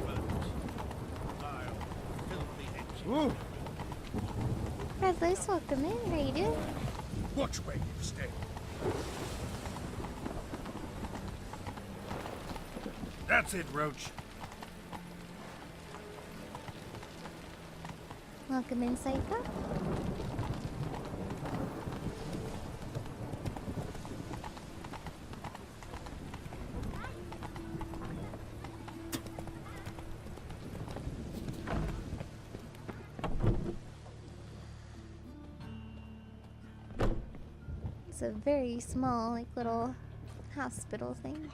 Ooh. Redless, welcome in. How you doing? Watch where you stay. That's it, Roach. Welcome in, Cypher. It's a very small, like, little hospital thing.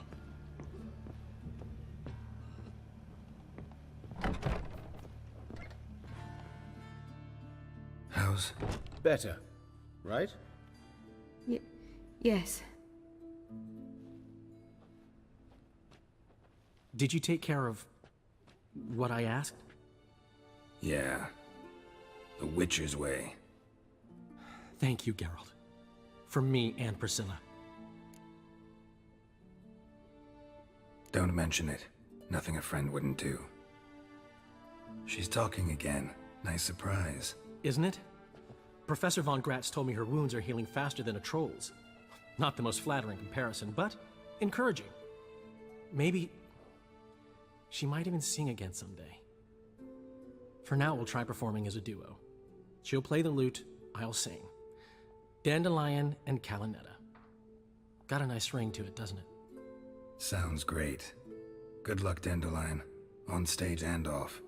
How's... Better, right? Yes. Did you take care of what I asked? Yeah. The Witcher's way. Thank you, Geralt. For me and Priscilla. Don't mention it. Nothing a friend wouldn't do. She's talking again. Nice surprise. Isn't it? Professor Von Gratz told me her wounds are healing faster than a troll's. Not the most flattering comparison, but encouraging. Maybe she might even sing again someday. For now, we'll try performing as a duo. She'll play the lute, I'll sing. Dandelion and Calinetta. Got a nice ring to it, doesn't it? Sounds great. Good luck, Dandelion. On stage and off.